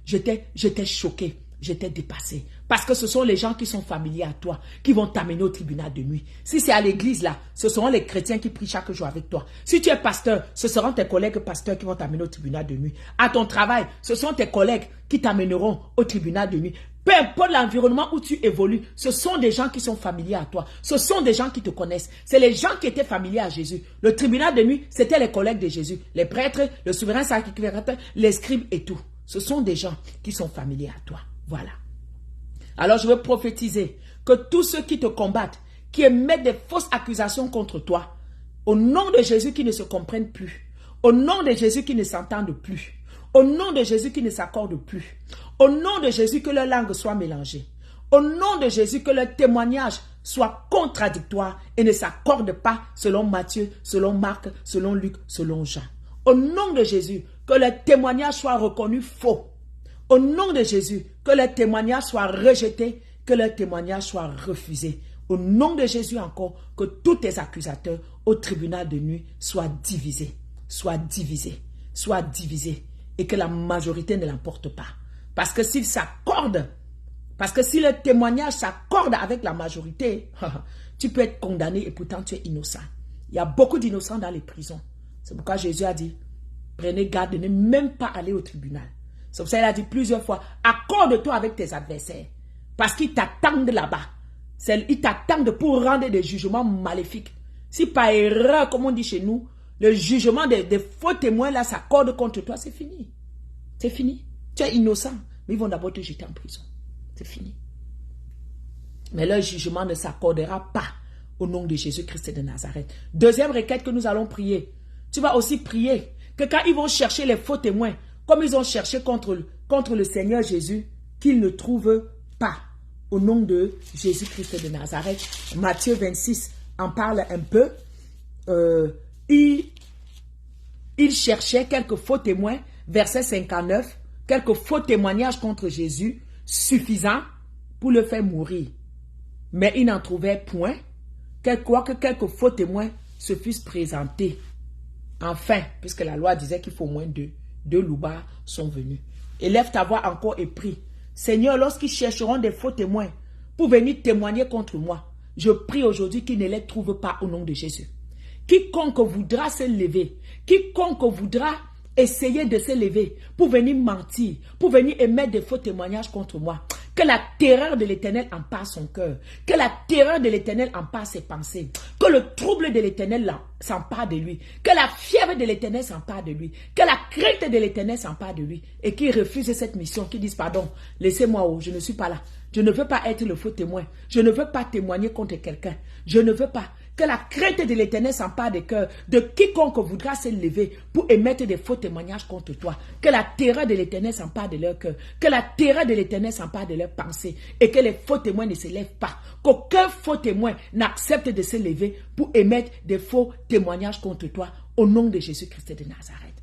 choquée. J'étais dépassée. Parce que ce sont les gens qui sont familiers à toi qui vont t'amener au tribunal de nuit. Si c'est à l'église là, ce seront les chrétiens qui prient chaque jour avec toi. Si tu es pasteur, ce seront tes collègues pasteurs qui vont t'amener au tribunal de nuit. À ton travail, ce sont tes collègues qui t'amèneront au tribunal de nuit. Peu importe l'environnement où tu évolues, ce sont des gens qui sont familiers à toi. Ce sont des gens qui te connaissent. C'est les gens qui étaient familiers à Jésus. Le tribunal de nuit, c'était les collègues de Jésus. Les prêtres, le souverain sacrificateur, les scribes et tout. Ce sont des gens qui sont familiers à toi. Voilà. Alors je veux prophétiser que tous ceux qui te combattent, qui émettent des fausses accusations contre toi, au nom de Jésus qui ne se comprennent plus, au nom de Jésus qui ne s'entendent plus, au nom de Jésus qui ne s'accordent plus, au nom de Jésus que leur langue soit mélangée, au nom de Jésus que leur témoignage soit contradictoire et ne s'accorde pas selon Matthieu, selon Marc, selon Luc, selon Jean. Au nom de Jésus, que leur témoignage soit reconnu faux. Au nom de Jésus, que leur témoignage soit rejeté, que leur témoignage soit refusé. Au nom de Jésus encore, que tous tes accusateurs au tribunal de nuit soient divisés, et que la majorité ne l'emporte pas. Parce que s'ils s'accordent, parce que si le témoignage s'accorde avec la majorité, tu peux être condamné et pourtant tu es innocent. Il y a beaucoup d'innocents dans les prisons. C'est pourquoi Jésus a dit, prenez garde de ne même pas aller au tribunal. C'est pour ça qu'il a dit plusieurs fois, accorde-toi avec tes adversaires. Parce qu'ils t'attendent là-bas. Ils t'attendent pour rendre des jugements maléfiques. Si par erreur, comme on dit chez nous, le jugement des faux témoins là s'accorde contre toi, c'est fini. C'est fini. Tu es innocent, mais ils vont d'abord te jeter en prison. C'est fini. Mais leur jugement ne s'accordera pas au nom de Jésus-Christ de Nazareth. Deuxième requête que nous allons prier. Tu vas aussi prier que quand ils vont chercher les faux témoins, comme ils ont cherché contre le Seigneur Jésus, qu'ils ne trouvent pas. Au nom de Jésus-Christ de Nazareth. Matthieu 26 en parle un peu. Il cherchait quelques faux témoins, verset 59, quelques faux témoignages contre Jésus, suffisants pour le faire mourir. Mais il n'en trouvait point, quoique quelques faux témoins se fussent présentés. Enfin, puisque la loi disait qu'il faut au moins deux loupards sont venus. Élève ta voix encore et prie. Seigneur, lorsqu'ils chercheront des faux témoins pour venir témoigner contre moi, je prie aujourd'hui qu'ils ne les trouvent pas au nom de Jésus. Quiconque voudra se lever, quiconque voudra essayer de se lever pour venir mentir, pour venir émettre des faux témoignages contre moi, que la terreur de l'Éternel empare son cœur, que la terreur de l'Éternel empare ses pensées, que le trouble de l'Éternel s'empare de lui, que la fièvre de l'Éternel s'empare de lui, que la crainte de l'Éternel s'empare de lui, et qu'il refuse cette mission, qu'il dise pardon, laissez-moi, je ne suis pas là, je ne veux pas être le faux témoin, je ne veux pas témoigner contre quelqu'un, je ne veux pas. Que la crainte de l'Éternel s'empare des cœurs de quiconque voudra se lever pour émettre des faux témoignages contre toi. Que la terreur de l'Éternel s'empare de leur cœur. Que la terreur de l'Éternel s'empare de leurs pensées. Et que les faux témoins ne se lèvent pas. Qu'aucun faux témoin n'accepte de se lever pour émettre des faux témoignages contre toi. Au nom de Jésus-Christ de Nazareth.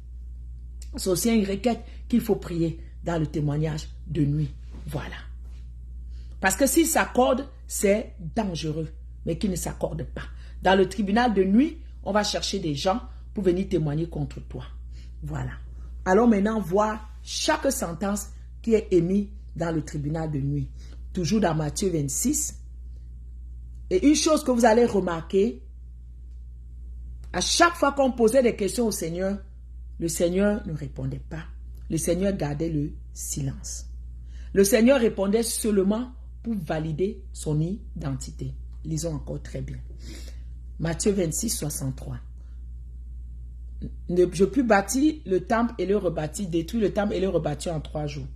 C'est aussi une requête qu'il faut prier dans le témoignage de nuit. Voilà. Parce que s'ils s'accordent, c'est dangereux. Mais qu'ils ne s'accordent pas. Dans le tribunal de nuit, on va chercher des gens pour venir témoigner contre toi. Voilà. Allons maintenant voir chaque sentence qui est émise dans le tribunal de nuit. Toujours dans Matthieu 26. Et une chose que vous allez remarquer, à chaque fois qu'on posait des questions au Seigneur, le Seigneur ne répondait pas. Le Seigneur gardait le silence. Le Seigneur répondait seulement pour valider son identité. Lisons encore très bien. Matthieu 26, 63. Je puis bâtir le temple et le rebâtir, détruire le temple et le rebâtir en 3 jours.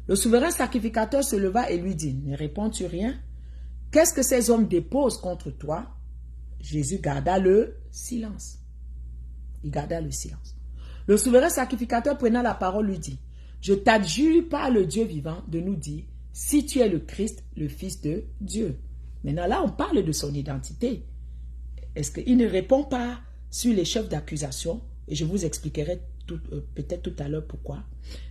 Le souverain sacrificateur se leva et lui dit, ne réponds-tu rien? Qu'est-ce que ces hommes déposent contre toi? Jésus garda le silence. Il garda le silence. Le souverain sacrificateur prenant la parole lui dit, je t'adjure par le Dieu vivant de nous dire si tu es le Christ, le Fils de Dieu. Maintenant là, on parle de son identité. Est-ce qu'il ne répond pas sur les chefs d'accusation? Et je vous expliquerai peut-être tout à l'heure pourquoi.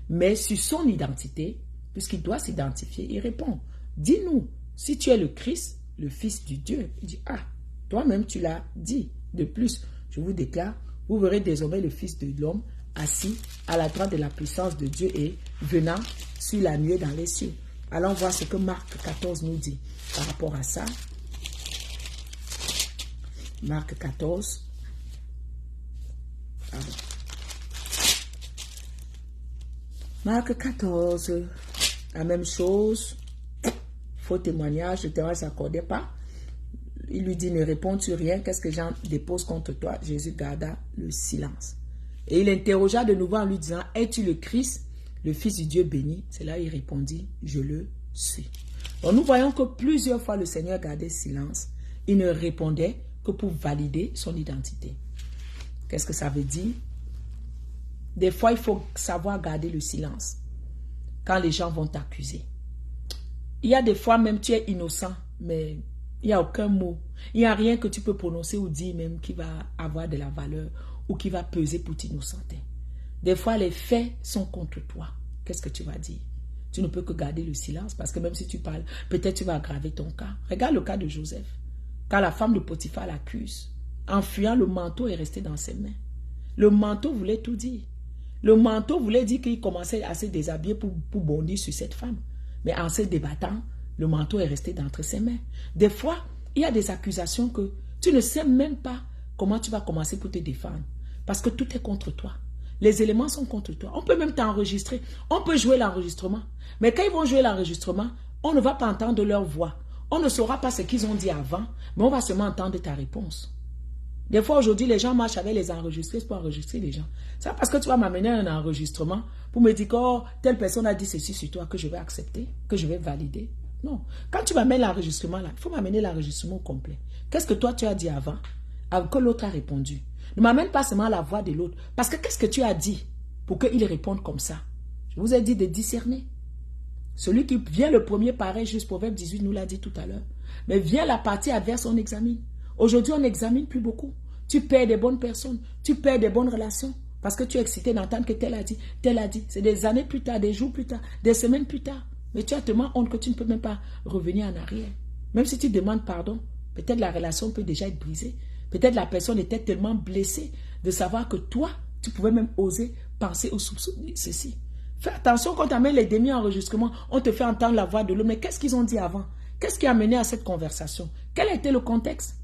Mais sur son identité, puisqu'il doit s'identifier, il répond. Dis-nous, si tu es le Christ, le Fils du Dieu. Il dit, ah, toi-même tu l'as dit. De plus, je vous déclare, vous verrez désormais le Fils de l'homme assis à la droite de la puissance de Dieu et venant sur la nuée dans les cieux. Allons voir ce que Marc 14 nous dit par rapport à ça. Marc 14. Pardon. Marc 14. La même chose. Faux témoignage. Le témoignage ne s'accordait pas. Il lui dit, ne réponds-tu rien? Qu'est-ce que j'en dépose contre toi? Jésus garda le silence. Et il interrogea de nouveau en lui disant, es-tu le Christ, le Fils du Dieu béni? C'est là il répondit, je le suis. Donc nous voyons que plusieurs fois le Seigneur gardait silence. Il ne répondait que pour valider son identité. Qu'est-ce que ça veut dire? Des fois, il faut savoir garder le silence quand les gens vont t'accuser. Il y a des fois même tu es innocent, mais il n'y a aucun mot. Il n'y a rien que tu peux prononcer ou dire même qui va avoir de la valeur ou qui va peser pour t'innocenter. Des fois, les faits sont contre toi. Qu'est-ce que tu vas dire? Tu ne peux que garder le silence parce que même si tu parles, peut-être tu vas aggraver ton cas. Regarde le cas de Joseph. Quand la femme de Potiphar l'accuse, en fuyant, le manteau est resté dans ses mains. Le manteau voulait tout dire. Le manteau voulait dire qu'il commençait à se déshabiller pour bondir sur cette femme. Mais en se débattant, le manteau est resté d'entre ses mains. Des fois, il y a des accusations que tu ne sais même pas comment tu vas commencer pour te défendre. Parce que tout est contre toi. Les éléments sont contre toi. On peut même t'enregistrer. On peut jouer l'enregistrement. Mais quand ils vont jouer l'enregistrement, on ne va pas entendre leur voix. On ne saura pas ce qu'ils ont dit avant, mais on va seulement entendre ta réponse. Des fois, aujourd'hui, les gens marchent avec les enregistreuses pour enregistrer les gens. C'est parce que tu vas m'amener un enregistrement pour me dire que oh, telle personne a dit ceci sur toi que je vais accepter, que je vais valider. Non. Quand tu m'amènes l'enregistrement là, il faut m'amener l'enregistrement complet. Qu'est-ce que toi tu as dit avant, que l'autre a répondu? Ne m'amène pas seulement la voix de l'autre. Parce que qu'est-ce que tu as dit pour qu'il réponde comme ça? Je vous ai dit de discerner. Celui qui vient le premier pareil, juste Proverbe 18 nous l'a dit tout à l'heure. Mais vient la partie adverse, on examine. Aujourd'hui, on n'examine plus beaucoup. Tu perds des bonnes personnes, tu perds des bonnes relations. Parce que tu es excité d'entendre que tel a dit, tel a dit. C'est des années plus tard, des jours plus tard, des semaines plus tard. Mais tu as tellement honte que tu ne peux même pas revenir en arrière. Même si tu demandes pardon, peut-être la relation peut déjà être brisée. Peut-être la personne était tellement blessée de savoir que toi, tu pouvais même oser penser ou soupçonner ceci. Fais attention quand tu amènes les demi-enregistrements, on te fait entendre la voix de l'homme. Mais qu'est-ce qu'ils ont dit avant? Qu'est-ce qui a mené à cette conversation? Quel a été le contexte?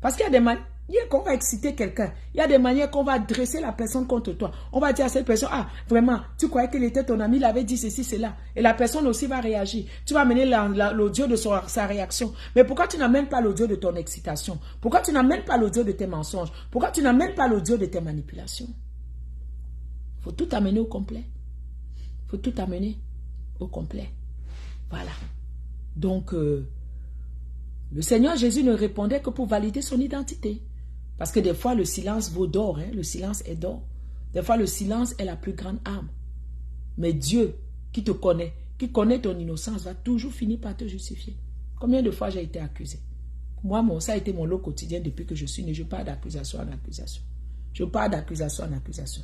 Parce qu'il y a des manières qu'on va exciter quelqu'un. Il y a des manières qu'on va dresser la personne contre toi. On va dire à cette personne, ah, vraiment, tu croyais qu'il était ton ami, il avait dit ceci, cela. Et la personne aussi va réagir. Tu vas amener l'audio de sa réaction. Mais pourquoi tu n'amènes pas l'audio de ton excitation? Pourquoi tu n'amènes pas l'audio de tes mensonges? Pourquoi tu n'amènes pas l'audio de tes manipulations? Il faut tout amener au complet. Il faut tout amener au complet. Voilà. Donc, le Seigneur Jésus ne répondait que pour valider son identité. Parce que des fois, le silence vaut d'or. Hein? Le silence est d'or. Des fois, le silence est la plus grande arme. Mais Dieu, qui te connaît, qui connaît ton innocence, va toujours finir par te justifier. Combien de fois j'ai été accusé? Moi, ça a été mon lot quotidien depuis que je suis né. Je pars d'accusation en accusation. Je pars d'accusation en accusation.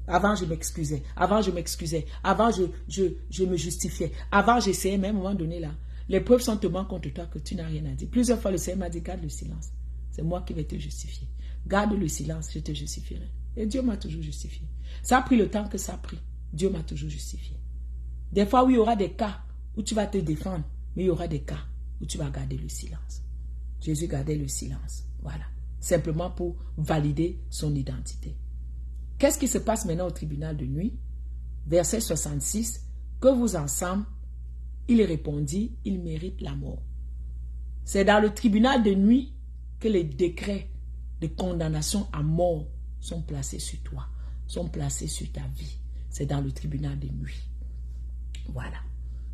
Avant, je m'excusais. Avant, je m'excusais. Avant, je me justifiais. Avant, j'essayais, mais à un moment donné, là, les preuves sont tellement contre toi que tu n'as rien à dire. Plusieurs fois, le Seigneur m'a dit, garde le silence. C'est moi qui vais te justifier. garde le silence, je te justifierai. Et Dieu m'a toujours justifié. Ça a pris le temps que ça a pris. Dieu m'a toujours justifié. Des fois, oui, il y aura des cas où tu vas te défendre, mais il y aura des cas où tu vas garder le silence. Jésus gardait le silence. Voilà. Simplement pour valider son identité. Qu'est-ce qui se passe maintenant au tribunal de nuit? Verset 66. Que vous ensemble, il répondit, il mérite la mort. C'est dans le tribunal de nuit que les décrets de condamnation à mort sont placés sur toi, sont placés sur ta vie. C'est dans le tribunal de nuit. Voilà.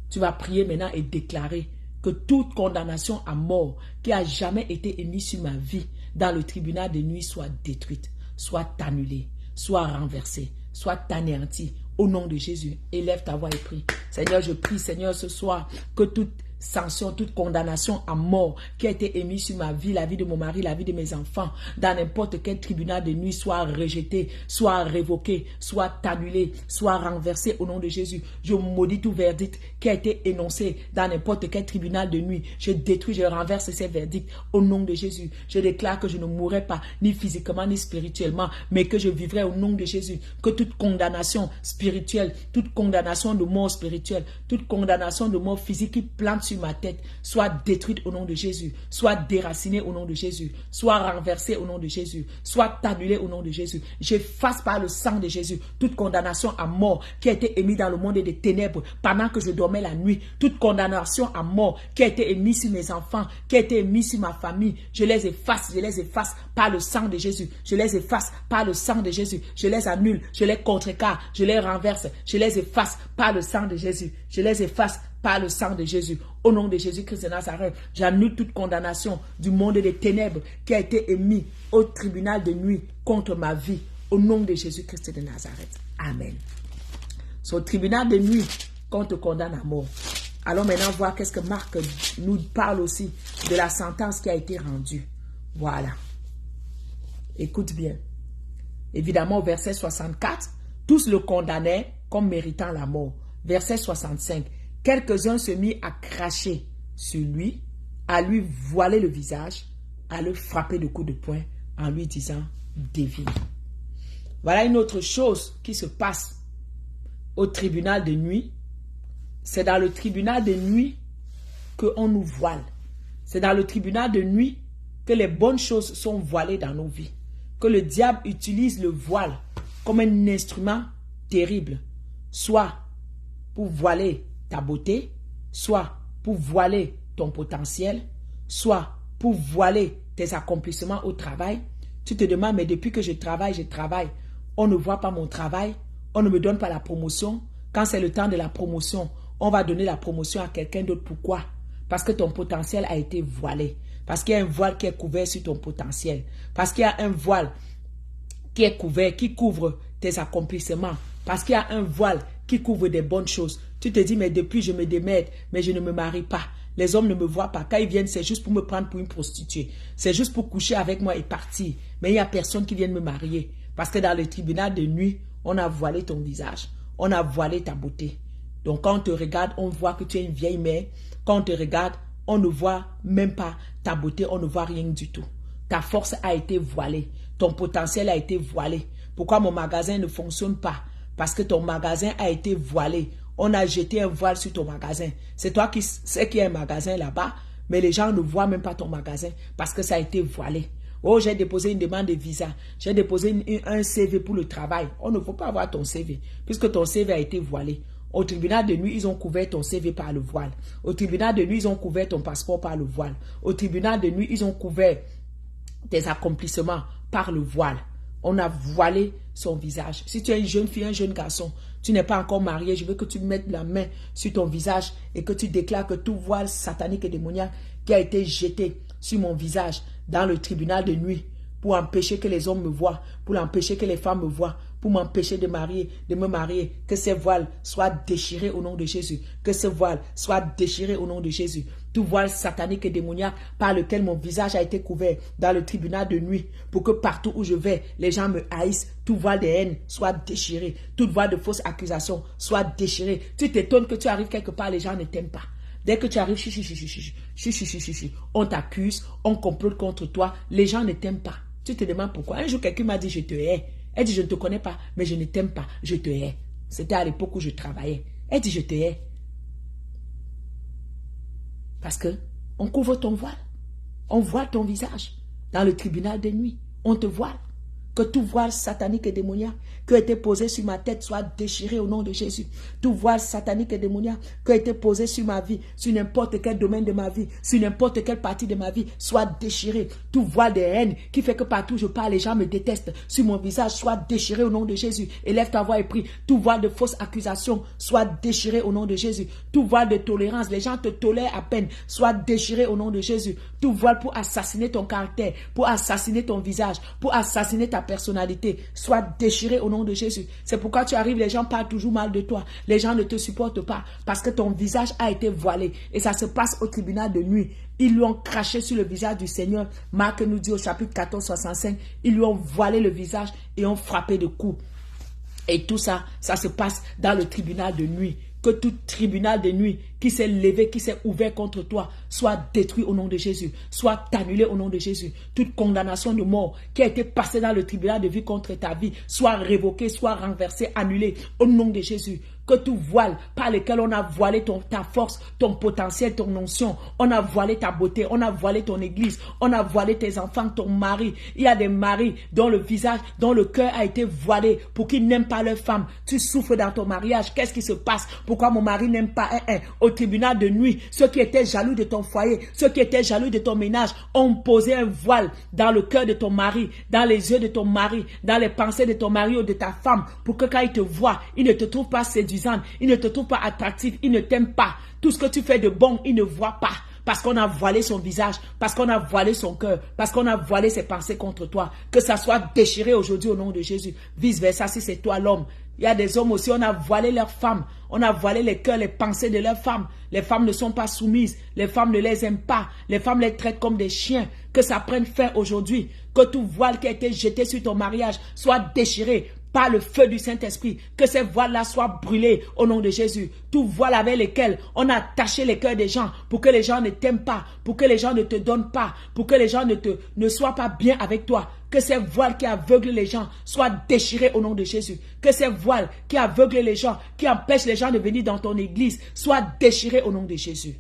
Tu vas prier maintenant et déclarer que toute condamnation à mort qui a jamais été émise sur ma vie dans le tribunal de nuit soit détruite, soit annulée, soit renversée, soit anéantie. Au nom de Jésus, élève ta voix et prie. Seigneur, je prie, Seigneur, ce soir, que toute sanction, toute condamnation à mort qui a été émise sur ma vie, la vie de mon mari, la vie de mes enfants, dans n'importe quel tribunal de nuit, soit rejetée, soit révoquée, soit annulée, soit renversée au nom de Jésus. Je maudis tout verdict qui a été énoncé dans n'importe quel tribunal de nuit. Je détruis, je renverse ces verdicts au nom de Jésus. Je déclare que je ne mourrai pas, ni physiquement, ni spirituellement, mais que je vivrai au nom de Jésus. Que toute condamnation spirituelle, toute condamnation de mort spirituelle, toute condamnation de mort physique qui plante sur ma tête, soit détruite au nom de Jésus, soit déracinée au nom de Jésus, soit renversée au nom de Jésus, soit annulée au nom de Jésus. J'efface par le sang de Jésus toute condamnation à mort qui a été émise dans le monde des ténèbres pendant que je dormais la nuit, toute condamnation à mort qui a été émise sur mes enfants, qui a été émise sur ma famille. Je les efface par le sang de Jésus, je les efface par le sang de Jésus, je les annule, je les contrecarre, je les renverse, je les efface par le sang de Jésus, je les efface par le sang de Jésus. Au nom de Jésus-Christ de Nazareth, j'annule toute condamnation du monde des ténèbres qui a été émise au tribunal de nuit contre ma vie. Au nom de Jésus-Christ de Nazareth. Amen. Au tribunal de nuit qu'on te condamne à mort. Allons maintenant voir qu'est-ce que Marc nous parle aussi de la sentence qui a été rendue. Voilà. Écoute bien. Évidemment, au verset 64, tous le condamnaient comme méritant la mort. Verset 65. Quelques-uns se mirent à cracher sur lui, à lui voiler le visage, à le frapper de coups de poing en lui disant « Dévie ». Voilà une autre chose qui se passe au tribunal de nuit. C'est dans le tribunal de nuit qu'on nous voile. C'est dans le tribunal de nuit que les bonnes choses sont voilées dans nos vies. Que le diable utilise le voile comme un instrument terrible, soit pour voiler ta beauté, soit pour voiler ton potentiel, soit pour voiler tes accomplissements au travail. Tu te demandes, mais depuis que je travaille, on ne voit pas mon travail, on ne me donne pas la promotion. Quand c'est le temps de la promotion, on va donner la promotion à quelqu'un d'autre. Pourquoi? Parce que ton potentiel a été voilé. Parce qu'il y a un voile qui est couvert sur ton potentiel. Parce qu'il y a un voile qui est couvert, qui couvre tes accomplissements. Parce qu'il y a un voile qui couvre des bonnes choses. Tu te dis, mais depuis je me démerde, mais je ne me marie pas. Les hommes ne me voient pas. Quand ils viennent, c'est juste pour me prendre pour une prostituée. C'est juste pour coucher avec moi et partir. Mais il n'y a personne qui vienne me marier. Parce que dans le tribunal de nuit, on a voilé ton visage. On a voilé ta beauté. Donc quand on te regarde, on voit que tu es une vieille mère. Quand on te regarde, on ne voit même pas ta beauté. On ne voit rien du tout. Ta force a été voilée. Ton potentiel a été voilé. Pourquoi mon magasin ne fonctionne pas? Parce que ton magasin a été voilé. On a jeté un voile sur ton magasin. C'est toi qui sais qu'il y a un magasin là-bas, mais les gens ne voient même pas ton magasin parce que ça a été voilé. Oh, j'ai déposé une demande de visa. J'ai déposé un CV pour le travail. On ne peut pas avoir ton CV puisque ton CV a été voilé. Au tribunal de nuit, ils ont couvert ton CV par le voile. Au tribunal de nuit, ils ont couvert ton passeport par le voile. Au tribunal de nuit, ils ont couvert tes accomplissements par le voile. On a voilé son visage. Si tu es une jeune fille, un jeune garçon, tu n'es pas encore marié, je veux que tu mettes la main sur ton visage et que tu déclares que tout voile satanique et démoniaque qui a été jeté sur mon visage dans le tribunal de nuit pour empêcher que les hommes me voient, pour empêcher que les femmes me voient, pour m'empêcher de me marier, que ces voiles soient déchirés au nom de Jésus, que ces voiles soient déchirés au nom de Jésus. Tout voile satanique et démoniaque par lequel mon visage a été couvert dans le tribunal de nuit pour que partout où je vais, les gens me haïssent. Tout voile de haine soit déchiré. Toute voile de fausse accusation soit déchiré. Tu t'étonnes que tu arrives quelque part, les gens ne t'aiment pas. Dès que tu arrives, on t'accuse, on complote contre toi, les gens ne t'aiment pas. Tu te demandes pourquoi. Un jour, quelqu'un m'a dit, je te hais. Elle dit, je ne te connais pas, mais je ne t'aime pas, je te hais. C'était à l'époque où je travaillais. Elle dit, je te hais. Parce que on couvre ton voile. On voile ton visage dans le tribunal de nuit. On te voile. Que tout voile satanique et démoniaque qui a été posé sur ma tête soit déchiré au nom de Jésus. Tout voile satanique et démoniaque qui a été posé sur ma vie, sur n'importe quel domaine de ma vie, sur n'importe quelle partie de ma vie, soit déchiré. Tout voile de haine qui fait que partout je parle, les gens me détestent, sur mon visage, soit déchiré au nom de Jésus. Élève ta voix et prie. Tout voile de fausses accusations soit déchiré au nom de Jésus. Tout voile de tolérance, les gens te tolèrent à peine, soit déchiré au nom de Jésus. Tout voile pour assassiner ton caractère, pour assassiner ton visage, pour assassiner ta personnalité, soit déchiré au nom de Jésus. C'est pourquoi tu arrives, les gens parlent toujours mal de toi. Les gens ne te supportent pas parce que ton visage a été voilé. Et ça se passe au tribunal de nuit. Ils lui ont craché sur le visage du Seigneur. Marc nous dit au chapitre 14, 65, ils lui ont voilé le visage et ont frappé de coups. Et tout ça, ça se passe dans le tribunal de nuit. Que tout tribunal de nuit qui s'est levé, qui s'est ouvert contre toi, soit détruit au nom de Jésus, soit annulé au nom de Jésus. Toute condamnation de mort qui a été passée dans le tribunal de vie contre ta vie, soit révoquée, soit renversée, annulée au nom de Jésus. Que tout voile par lequel on a voilé ta force, ton potentiel, ton onction, on a voilé ta beauté, on a voilé ton église, on a voilé tes enfants, ton mari. Il y a des maris dont le visage, dont le cœur a été voilé pour qu'ils n'aiment pas leur femme. Tu souffres dans ton mariage. Qu'est-ce qui se passe? Pourquoi mon mari n'aime pas Au tribunal de nuit, ceux qui étaient jaloux de ton foyer, ceux qui étaient jaloux de ton ménage, ont posé un voile dans le cœur de ton mari, dans les yeux de ton mari, dans les pensées de ton mari ou de ta femme, pour que quand il te voit, il ne te trouve pas séduisant, il ne te trouve pas attractif, il ne t'aime pas. Tout ce que tu fais de bon, il ne voit pas. Parce qu'on a voilé son visage, parce qu'on a voilé son cœur, parce qu'on a voilé ses pensées contre toi. Que ça soit déchiré aujourd'hui au nom de Jésus. Vice versa, si c'est toi l'homme. Il y a des hommes aussi, on a voilé leurs femmes. On a voilé les cœurs, les pensées de leurs femmes. Les femmes ne sont pas soumises. Les femmes ne les aiment pas. Les femmes les traitent comme des chiens. Que ça prenne fin aujourd'hui. Que tout voile qui a été jeté sur ton mariage soit déchiré par le feu du Saint-Esprit, que ces voiles-là soient brûlées au nom de Jésus. Tout voile avec lesquels on a attaché les cœurs des gens pour que les gens ne t'aiment pas, pour que les gens ne te donnent pas, pour que les gens ne soient pas bien avec toi. Que ces voiles qui aveuglent les gens soient déchirés au nom de Jésus. Que ces voiles qui aveuglent les gens, qui empêchent les gens de venir dans ton église, soient déchirés au nom de Jésus.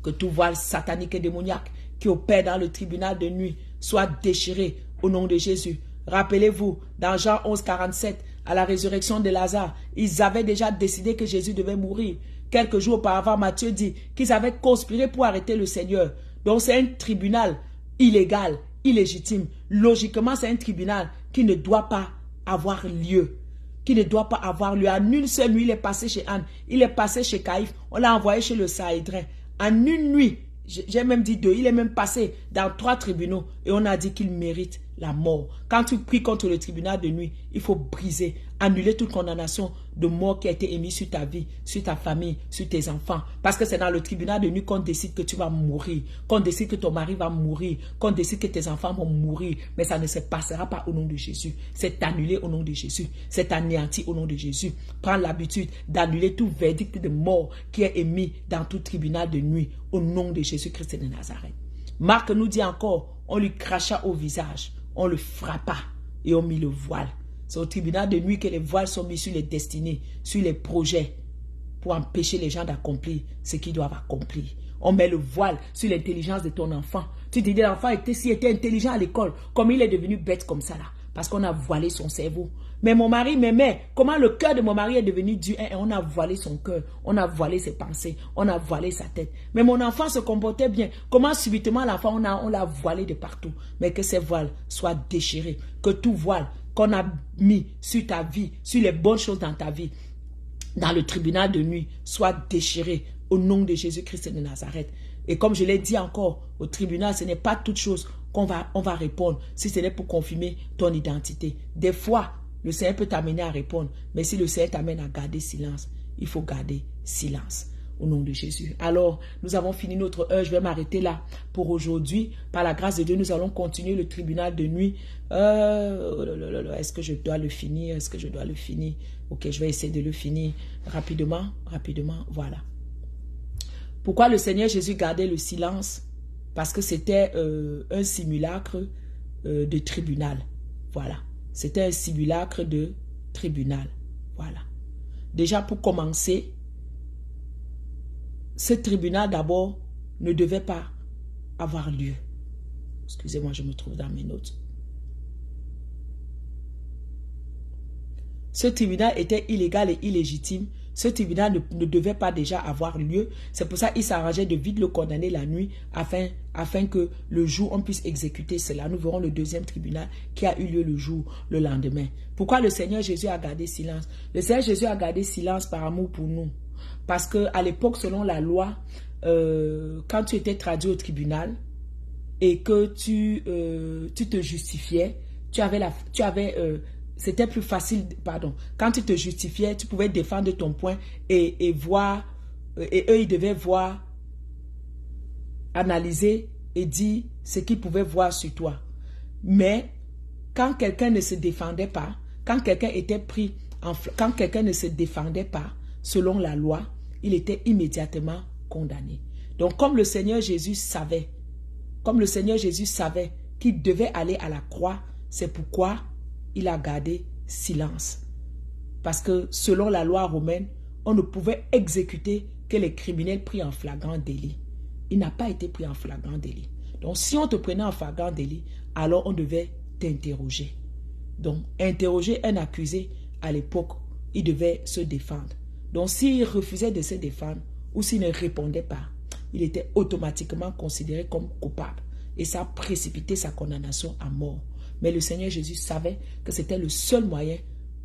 Que tout voile satanique et démoniaque qui opère dans le tribunal de nuit soit déchiré au nom de Jésus. Rappelez-vous, dans Jean 11, 47, à la résurrection de Lazare, ils avaient déjà décidé que Jésus devait mourir. Quelques jours auparavant, Matthieu dit qu'ils avaient conspiré pour arrêter le Seigneur. Donc c'est un tribunal illégal, illégitime. Logiquement, c'est un tribunal qui ne doit pas avoir lieu. Qui ne doit pas avoir lieu. En une seule nuit, il est passé chez Anne, il est passé chez Caïphe, on l'a envoyé chez le Sahédrin. En une nuit, j'ai même dit 2, il est même passé dans 3 tribunaux et on a dit qu'il mérite la mort. Quand tu pries contre le tribunal de nuit, il faut briser, annuler toute condamnation de mort qui a été émise sur ta vie, sur ta famille, sur tes enfants. Parce que c'est dans le tribunal de nuit qu'on décide que tu vas mourir, qu'on décide que ton mari va mourir, qu'on décide que tes enfants vont mourir. Mais ça ne se passera pas au nom de Jésus. C'est annulé au nom de Jésus. C'est anéanti au nom de Jésus. Prends l'habitude d'annuler tout verdict de mort qui est émis dans tout tribunal de nuit au nom de Jésus-Christ de Nazareth. Marc nous dit encore, on lui cracha au visage, on le frappa et on mit le voile. C'est au tribunal de nuit que les voiles sont mis sur les destinées, sur les projets, pour empêcher les gens d'accomplir ce qu'ils doivent accomplir. On met le voile sur l'intelligence de ton enfant. Tu te dis, l'enfant était intelligent à l'école, comme il est devenu bête comme ça là, parce qu'on a voilé son cerveau. Mais mon mari m'aimait. Comment le cœur de mon mari est devenu dur? On a voilé son cœur, on a voilé ses pensées, on a voilé sa tête. Mais mon enfant se comportait bien. Comment subitement l'enfant, on l'a voilé de partout? Mais que ces voiles soient déchirés. Que tout voile qu'on a mis sur ta vie, sur les bonnes choses dans ta vie, dans le tribunal de nuit, soit déchiré au nom de Jésus-Christ de Nazareth. Et comme je l'ai dit encore, au tribunal, ce n'est pas toute chose on va répondre, si ce n'est pour confirmer ton identité. Des fois, le Seigneur peut t'amener à répondre, mais si le Seigneur t'amène à garder silence, il faut garder silence au nom de Jésus. Alors, nous avons fini notre heure, je vais m'arrêter là pour aujourd'hui. Par la grâce de Dieu, nous allons continuer le tribunal de nuit. Est-ce que je dois le finir? Est-ce que je dois le finir? Ok, je vais essayer de le finir rapidement, voilà. Pourquoi le Seigneur Jésus gardait le silence? Parce que c'était un simulacre de tribunal. Voilà. C'était un simulacre de tribunal. Voilà. Déjà, pour commencer, ce tribunal d'abord ne devait pas avoir lieu. Excusez-moi, je me trouve dans mes notes. Ce tribunal était illégal et illégitime. Ce tribunal ne devait pas déjà avoir lieu. C'est pour ça qu'il s'arrangeait de vite le condamner la nuit afin que le jour on puisse exécuter cela. Nous verrons le deuxième tribunal qui a eu lieu le lendemain. Pourquoi le Seigneur Jésus a gardé silence? Le Seigneur Jésus a gardé silence par amour pour nous. Parce qu'à l'époque, selon la loi, quand tu étais traduit au tribunal et que tu te justifiais, c'était plus facile, pardon. Quand tu te justifiais, tu pouvais défendre ton point et voir, et eux, ils devaient voir, analyser et dire ce qu'ils pouvaient voir sur toi. Mais quand quelqu'un ne se défendait pas, quand quelqu'un était pris, quand quelqu'un ne se défendait pas, selon la loi, il était immédiatement condamné. Donc, comme le Seigneur Jésus savait qu'il devait aller à la croix, c'est pourquoi il a gardé silence. Parce que selon la loi romaine, on ne pouvait exécuter que les criminels pris en flagrant délit. Il n'a pas été pris en flagrant délit. Donc si on te prenait en flagrant délit, alors on devait t'interroger. Donc interroger un accusé à l'époque, il devait se défendre. Donc s'il refusait de se défendre ou s'il ne répondait pas, il était automatiquement considéré comme coupable. Et ça a précipité sa condamnation à mort. Mais le Seigneur Jésus savait que c'était le seul moyen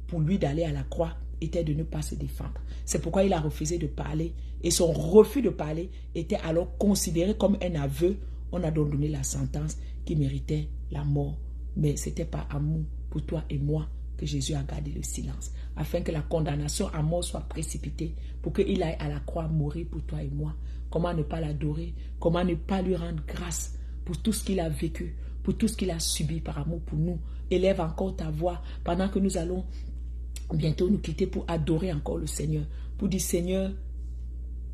pour lui d'aller à la croix, était de ne pas se défendre. C'est pourquoi il a refusé de parler. Et son refus de parler était alors considéré comme un aveu. On a donc donné la sentence qui méritait la mort. Mais ce n'était pas amour pour toi et moi que Jésus a gardé le silence. Afin que la condamnation à mort soit précipitée. Pour qu'il aille à la croix mourir pour toi et moi. Comment ne pas l'adorer? Comment ne pas lui rendre grâce pour tout ce qu'il a vécu? Pour tout ce qu'il a subi par amour pour nous. Élève encore ta voix pendant que nous allons bientôt nous quitter pour adorer encore le Seigneur. Pour dire, Seigneur,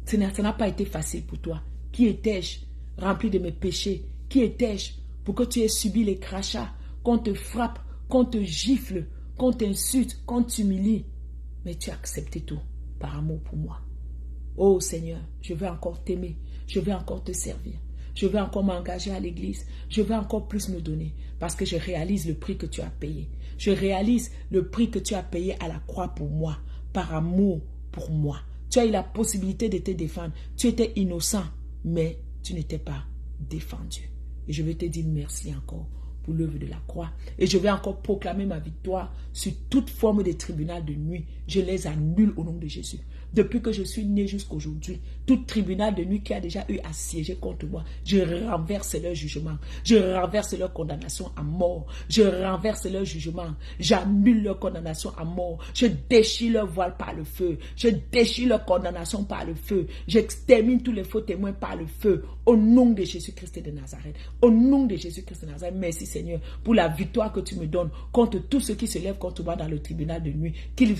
ça n'a pas été facile pour toi. Qui étais-je rempli de mes péchés? Qui étais-je pour que tu aies subi les crachats, qu'on te frappe, qu'on te gifle, qu'on t'insulte, qu'on t'humilie? Mais tu as accepté tout par amour pour moi. Oh Seigneur, je veux encore t'aimer. Je veux encore te servir. Je veux encore m'engager à l'église. Je veux encore plus me donner parce que je réalise le prix que tu as payé. Je réalise le prix que tu as payé à la croix pour moi, par amour pour moi. Tu as eu la possibilité de te défendre. Tu étais innocent, mais tu n'étais pas défendu. Et je veux te dire merci encore pour l'œuvre de la croix. Et je vais encore proclamer ma victoire sur toute forme de tribunal de nuit. Je les annule au nom de Jésus. Depuis que je suis né jusqu'aujourd'hui, tout tribunal de nuit qui a déjà eu à siéger contre moi, je renverse leur jugement. Je renverse leur condamnation à mort. Je renverse leur jugement. J'annule leur condamnation à mort. Je déchire leur voile par le feu. Je déchire leur condamnation par le feu. J'extermine tous les faux témoins par le feu. Au nom de Jésus-Christ de Nazareth. Au nom de Jésus-Christ de Nazareth. Merci Seigneur pour la victoire que tu me donnes contre tous ceux qui se lèvent contre moi dans le tribunal de nuit.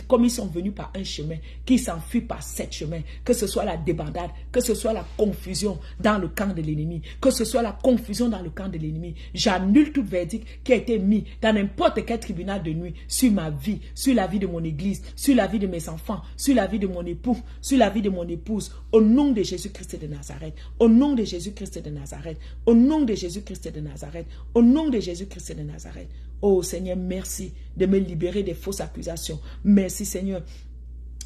Comme ils sont venus par un chemin, qu'ils s'enfuient par 7 chemins, que ce soit la débandade, que ce soit la confusion dans le camp de l'ennemi, que ce soit la confusion dans le camp de l'ennemi. J'annule tout verdict qui a été mis dans n'importe quel tribunal de nuit sur ma vie, sur la vie de mon église, sur la vie de mes enfants, sur la vie de mon époux, sur la vie de mon épouse, au nom de Jésus-Christ de Nazareth, au nom de Jésus-Christ de Nazareth, au nom de Jésus-Christ de Nazareth, au nom de Jésus-Christ de Nazareth. Oh Seigneur, merci de me libérer des fausses accusations. Merci Seigneur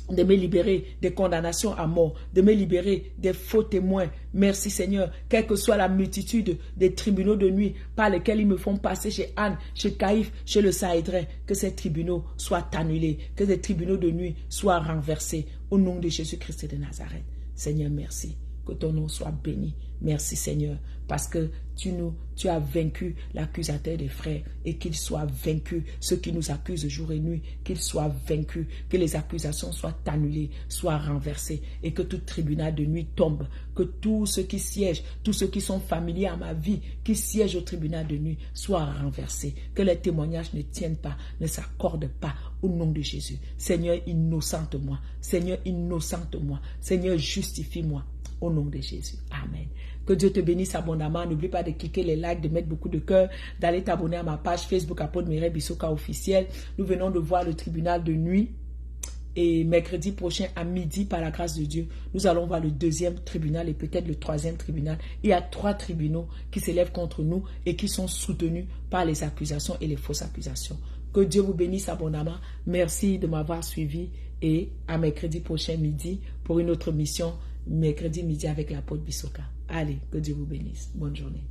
de me libérer des condamnations à mort, de me libérer des faux témoins. Merci Seigneur, quelle que soit la multitude des tribunaux de nuit par lesquels ils me font passer chez Anne, chez Caïphe, chez le Sahédrin, que ces tribunaux soient annulés, que ces tribunaux de nuit soient renversés au nom de Jésus-Christ de Nazareth. Seigneur, merci. Que ton nom soit béni. Merci Seigneur, parce que tu as vaincu l'accusateur des frères et qu'il soit vaincu, ceux qui nous accusent jour et nuit, qu'ils soient vaincus, que les accusations soient annulées, soient renversées et que tout tribunal de nuit tombe, que tous ceux qui siègent, tous ceux qui sont familiers à ma vie, qui siègent au tribunal de nuit, soient renversés, que les témoignages ne tiennent pas, ne s'accordent pas au nom de Jésus. Seigneur, innocente-moi. Seigneur, innocente-moi. Seigneur, justifie-moi. au nom de Jésus. Amen. Que Dieu te bénisse abondamment. N'oublie pas de cliquer les likes, de mettre beaucoup de cœur, d'aller t'abonner à ma page Facebook Apôtre Mireille Bisoka officielle. Nous venons de voir le tribunal de nuit. Et mercredi prochain à midi, par la grâce de Dieu, nous allons voir le deuxième tribunal et peut-être le troisième tribunal. Il y a 3 tribunaux qui s'élèvent contre nous et qui sont soutenus par les accusations et les fausses accusations. Que Dieu vous bénisse abondamment. Merci de m'avoir suivi et à mercredi prochain midi pour une autre mission, mercredi midi avec l'apôtre Bisoka. Allez, que Dieu vous bénisse. Bonne journée.